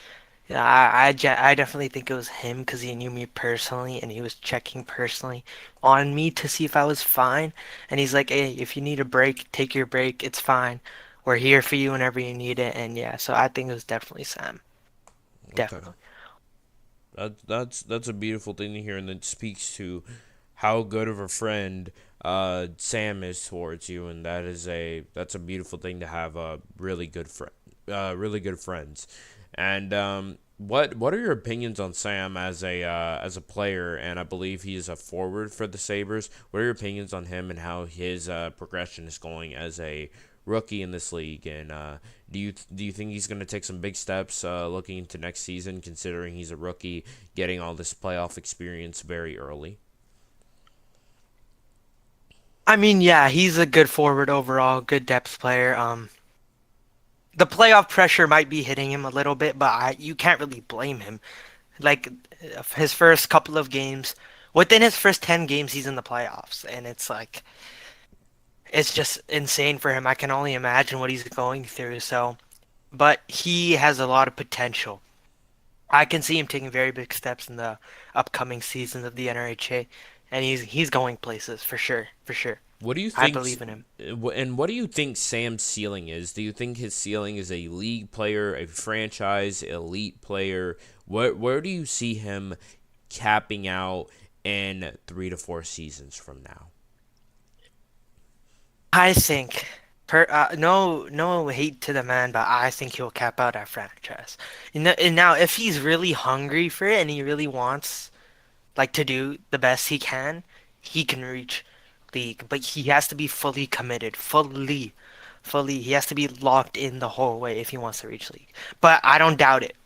Yeah, I definitely think it was him because he knew me personally and he was checking personally on me to see if I was fine. And he's like, "Hey, if you need a break, take your break. It's fine. We're here for you whenever you need it." And yeah, so I think it was definitely Sam. Okay. Definitely. That's a beautiful thing to hear, and it speaks to how good of a friend Sam is towards you, and that's a beautiful thing to have a really good friends. And what are your opinions on Sam as a player? And I believe he is a forward for the Sabres. What are your opinions on him and how his progression is going as a rookie in this league? And do you think he's going to take some big steps looking into next season, considering he's a rookie, getting all this playoff experience very early? I mean, yeah, he's a good forward overall, good depth player. The playoff pressure might be hitting him a little bit, but you can't really blame him. Like his first couple of games, within his first 10 games, he's in the playoffs, and it's like it's just insane for him. I can only imagine what he's going through. So, but he has a lot of potential. I can see him taking very big steps in the upcoming seasons of the NRHA, and he's going places for sure, for sure. What do you I think? believe in him. And what do you think Sam's ceiling is? Do you think his ceiling is a league player, a franchise elite player? Where do you see him capping out in 3 to 4 seasons from now? I think, no hate to the man, but I think he'll cap out at franchise. And now, if he's really hungry for it and he really wants like to do the best he can reach league. But he has to be fully committed, fully. He has to be locked in the whole way if he wants to reach league. But I don't doubt it.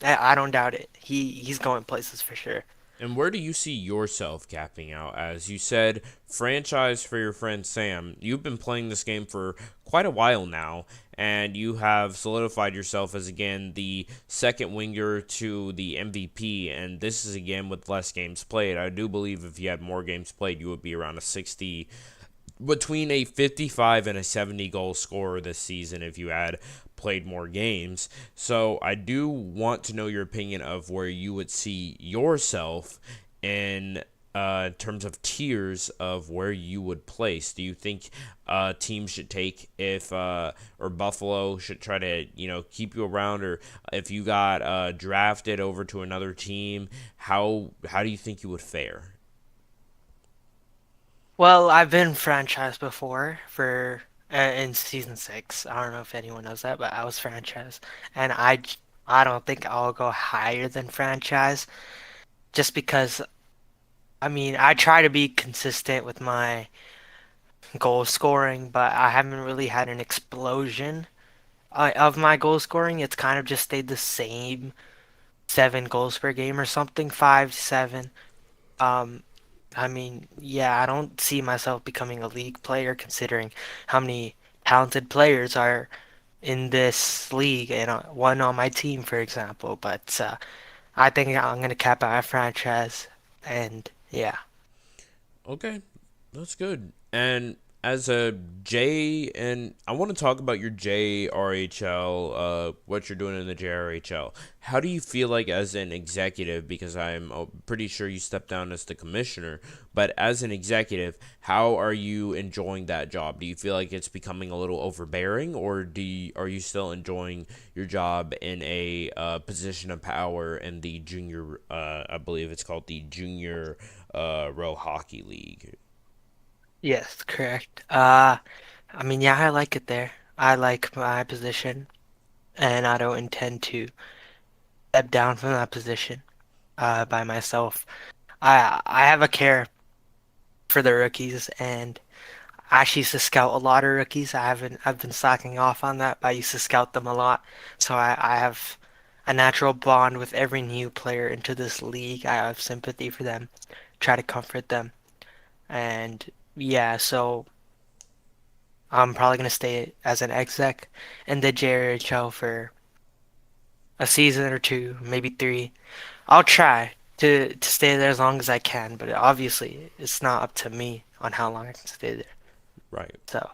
I don't doubt it. He's going places for sure. And where do you see yourself capping out? As you said, franchise for your friend Sam. You've been playing this game for quite a while now, and you have solidified yourself as, again, the second winger to the MVP, and this is, again, with less games played. I do believe if you had more games played, you would be around a 60, between a 55 and a 70 goal scorer this season if you had played more games. So I do want to know your opinion of where you would see yourself in terms of tiers of where you would place. Do you think teams should take if or Buffalo should try to keep you around, or if you got drafted over to another team, how do you think you would fare? Well, I've been franchised before in season 6. I don't know if anyone knows that, but I was franchised, and I don't think I'll go higher than franchise just because, I mean, I try to be consistent with my goal scoring, but I haven't really had an explosion of my goal scoring. It's kind of just stayed the same, 7 goals per game or something, 5, 7. Um, I mean, yeah, I don't see myself becoming a league player considering how many talented players are in this league and one on my team, for example. But I think I'm gonna cap out a franchise, and yeah. Okay, that's good. And as a J, and I want to talk about your JRHL, what you're doing in the JRHL. How do you feel like as an executive? Because I'm pretty sure you stepped down as the commissioner, but as an executive, how are you enjoying that job? Do you feel like it's becoming a little overbearing, or are you still enjoying your job in a position of power in the junior? I believe it's called the Junior Row Hockey League. Yes, correct. I mean, yeah, I like it there. I like my position, and I don't intend to step down from that position by myself. I have a care for the rookies, and I actually used to scout a lot of rookies. I've been slacking off on that, but I used to scout them a lot. So I have a natural bond with every new player into this league. I have sympathy for them, try to comfort them, and yeah, so I'm probably gonna stay as an exec in the JRHL for a season or two, maybe 3. I'll try to stay there as long as I can, but obviously it's not up to me on how long I can stay there. Right. So,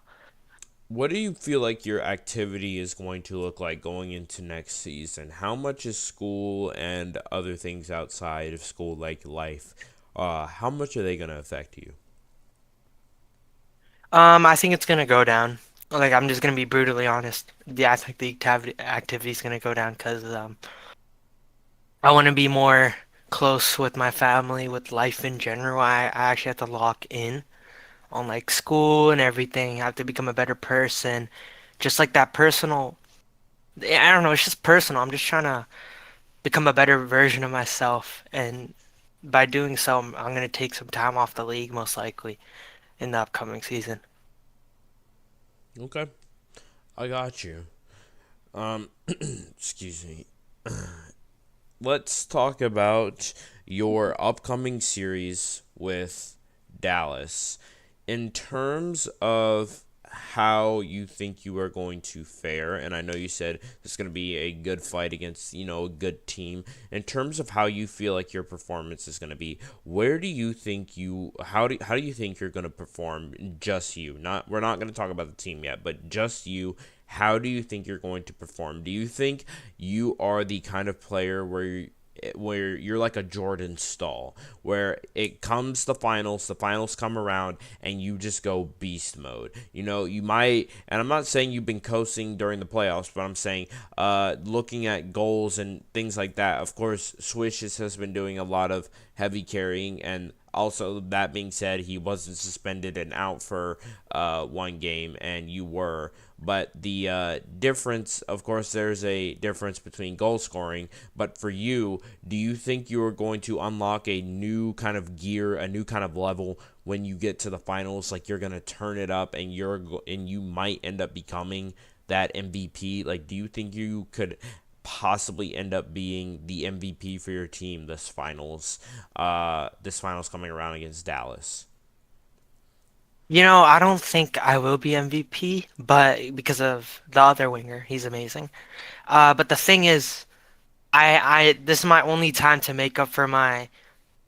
What do you feel like your activity is going to look like going into next season? How much is school and other things outside of school, like life, how much are they going to affect you? I think it's gonna go down. Like, I'm just gonna be brutally honest. Yeah, I think the activity is gonna go down because I want to be more close with my family, with life in general. I actually have to lock in on like school and everything. I have to become a better person. Just like that personal, I don't know, it's just personal. I'm just trying to become a better version of myself. And by doing so, I'm going to take some time off the league most likely in the upcoming season. Okay, I got you. Excuse me. Let's talk about your upcoming series with Dallas. In terms of how you think you are going to fare, and I know you said it's going to be a good fight against, a good team. In terms of how you feel like your performance is going to be, where do you think how do you think you're going to perform, just you? Not We're not going to talk about the team yet, but just you. How do you think you're going to perform? Do you think you are the kind of player where you're like a Jordan Stahl, where it comes the finals come around, and you just go beast mode? You might, and I'm not saying you've been coasting during the playoffs, but I'm saying, looking at goals and things like that. Of course, Swish has been doing a lot of heavy carrying, and also, that being said, he wasn't suspended and out for one game, and you were. But the difference, of course, there's a difference between goal scoring. But for you, do you think you are going to unlock a new kind of gear, a new kind of level when you get to the finals? Like, you're gonna turn it up, and you might end up becoming that MVP. Like, do you think you could possibly end up being the MVP for your team this finals? This finals coming around against Dallas. I don't think I will be MVP, but because of the other winger, he's amazing. But the thing is, this is my only time to make up for my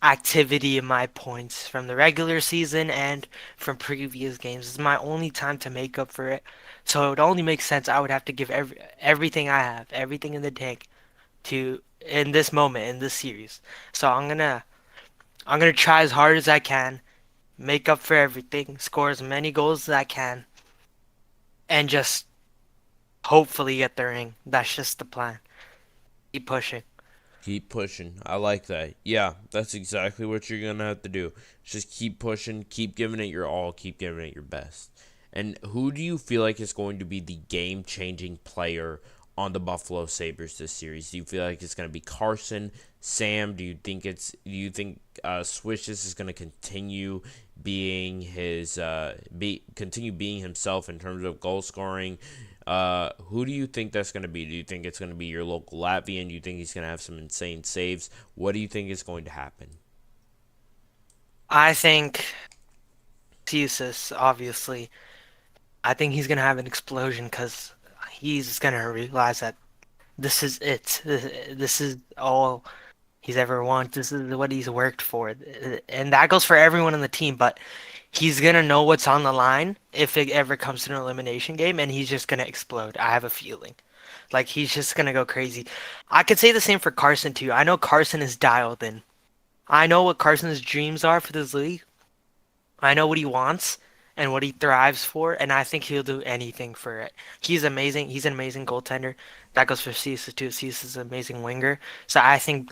activity and my points from the regular season and from previous games. This is my only time to make up for it. So it would only make sense I would have to give everything I have, everything in the tank to in this moment in this series. So I'm gonna try as hard as I can, make up for everything, score as many goals as I can, and just hopefully get the ring. That's just the plan. Keep pushing. Keep pushing. I like that. Yeah, that's exactly what you're going to have to do. Just keep pushing, keep giving it your all, keep giving it your best. And who do you feel like is going to be the game-changing player on the Buffalo Sabres this series? Do you feel like it's going to be Carson, Sam? Do you think Swishes is going to continue being continue being himself in terms of goal scoring? Who do you think that's going to be? Do you think it's going to be your local Latvian? Do you think he's going to have some insane saves? What do you think is going to happen? I think Thesis, obviously. I think he's gonna have an explosion because he's gonna realize that this is it. This is all he's ever wanted. This is what he's worked for, and that goes for everyone in the team. But he's gonna know what's on the line if it ever comes to an elimination game, and he's just gonna explode. I have a feeling, like he's just gonna go crazy. I could say the same for Carson too. I know Carson is dialed in. I know what Carson's dreams are for this league. I know what he wants and what he thrives for, and I think he'll do anything for it. He's amazing. He's an amazing goaltender. That goes for Ceases too. Ceases is an amazing winger. So I think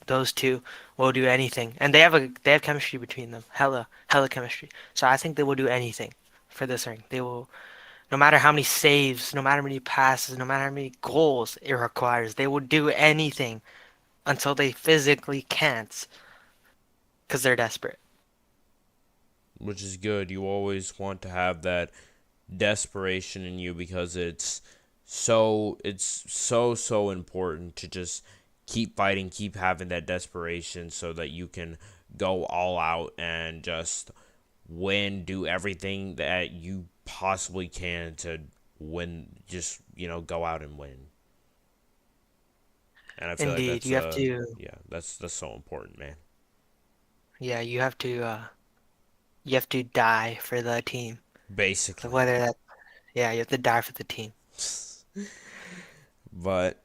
those two will do anything, and they have chemistry between them. Hella chemistry. So I think they will do anything for this ring. They will, no matter how many saves, no matter how many passes, no matter how many goals it requires, they will do anything until they physically can't, because they're desperate. Which is good. You always want to have that desperation in you because it's so important to just keep fighting, keep having that desperation so that you can go all out and just win, do everything that you possibly can to win, just, go out and win. And I feel like Indeed, that's you have to. yeah, that's so important, man. Yeah, you have to. You have to die for the team. Basically. Whether that, yeah, you have to die for the team. But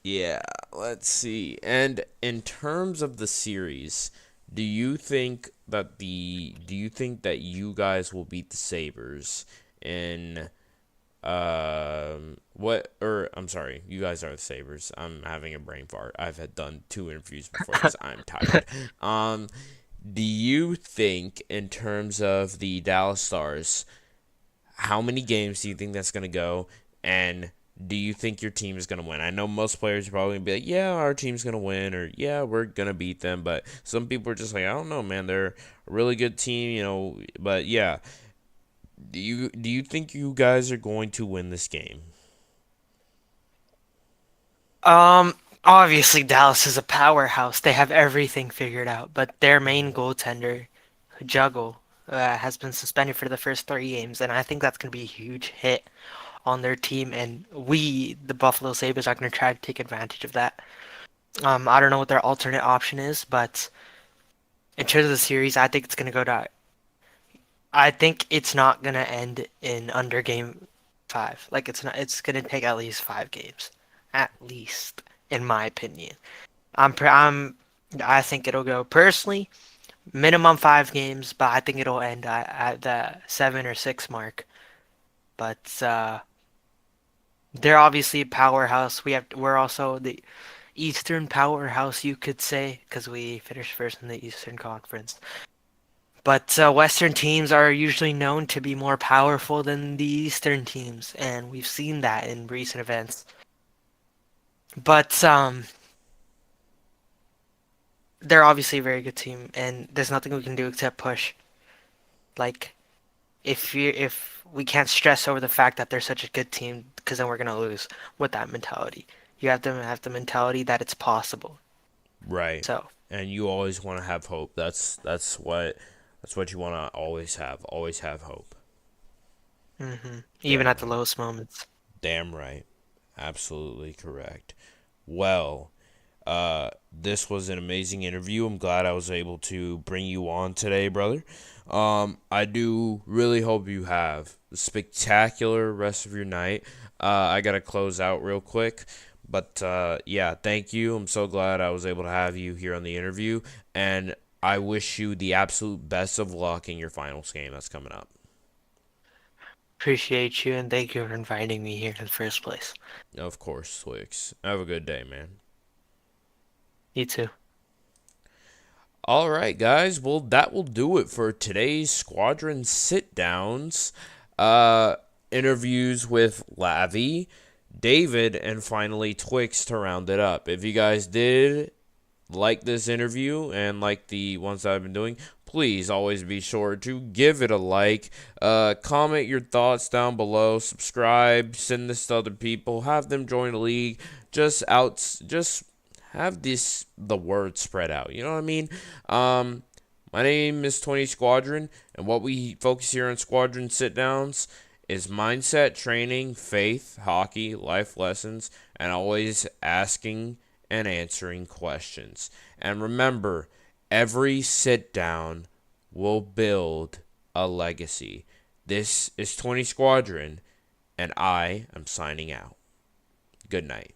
yeah, let's see. And in terms of the series, do you think that you guys will beat the Sabres in I'm sorry, you guys are the Sabres. I'm having a brain fart. I've had done 2 interviews before this. I'm tired. Do you think, in terms of the Dallas Stars, how many games do you think that's going to go? And do you think your team is going to win? I know most players are probably going to be like, yeah, our team's going to win, or yeah, we're going to beat them. But some people are just like, I don't know, man. They're a really good team, But yeah, do you think you guys are going to win this game? Obviously Dallas is a powerhouse. They have everything figured out, but their main goaltender, Juggle, has been suspended for the first 3 games, and I think that's going to be a huge hit on their team, and we, the Buffalo Sabres, are going to try to take advantage of that. I don't know what their alternate option is, but in terms of the series, I think it's going to go to. I think it's not going to end in under game 5. Like, it's not. It's going to take at least 5 games, at least, in my opinion. I think it'll go personally minimum 5 games, but I think it'll end at the 7 or 6 mark. But they're obviously a powerhouse. We're also the Eastern powerhouse, you could say, because we finished first in the Eastern Conference. But Western teams are usually known to be more powerful than the Eastern teams, and we've seen that in recent events. But they're obviously a very good team, and there's nothing we can do except push. Like, if we can't stress over the fact that they're such a good team, because then we're gonna lose with that mentality. You have to have the mentality that it's possible. Right. So. And you always want to have hope. That's what you want to always have. Always have hope. Even at the lowest moments. Damn right. Absolutely correct. Well, this was an amazing interview. I'm glad I was able to bring you on today, brother. I do really hope you have a spectacular rest of your night. I got to close out real quick. But, yeah, thank you. I'm so glad I was able to have you here on the interview. And I wish you the absolute best of luck in your finals game that's coming up. Appreciate you, and thank you for inviting me here in the first place. Of course, Twix. Have a good day, man. You too. All right, guys. Well, that will do it for today's Squadron sit-downs. Interviews with Lavy, David, and finally Twix to round it up. If you guys did like this interview and like the ones that I've been doing, please always be sure to give it a like. Comment your thoughts down below. Subscribe. Send this to other people. Have them join the league. Just have the word spread out. You know what I mean? My name is 20 Squadron, and what we focus here on Squadron Sit Downs is mindset, training, faith, hockey, life lessons, and always asking and answering questions. And remember, every sit down will build a legacy. This is 20 Squadron, and I am signing out. Good night.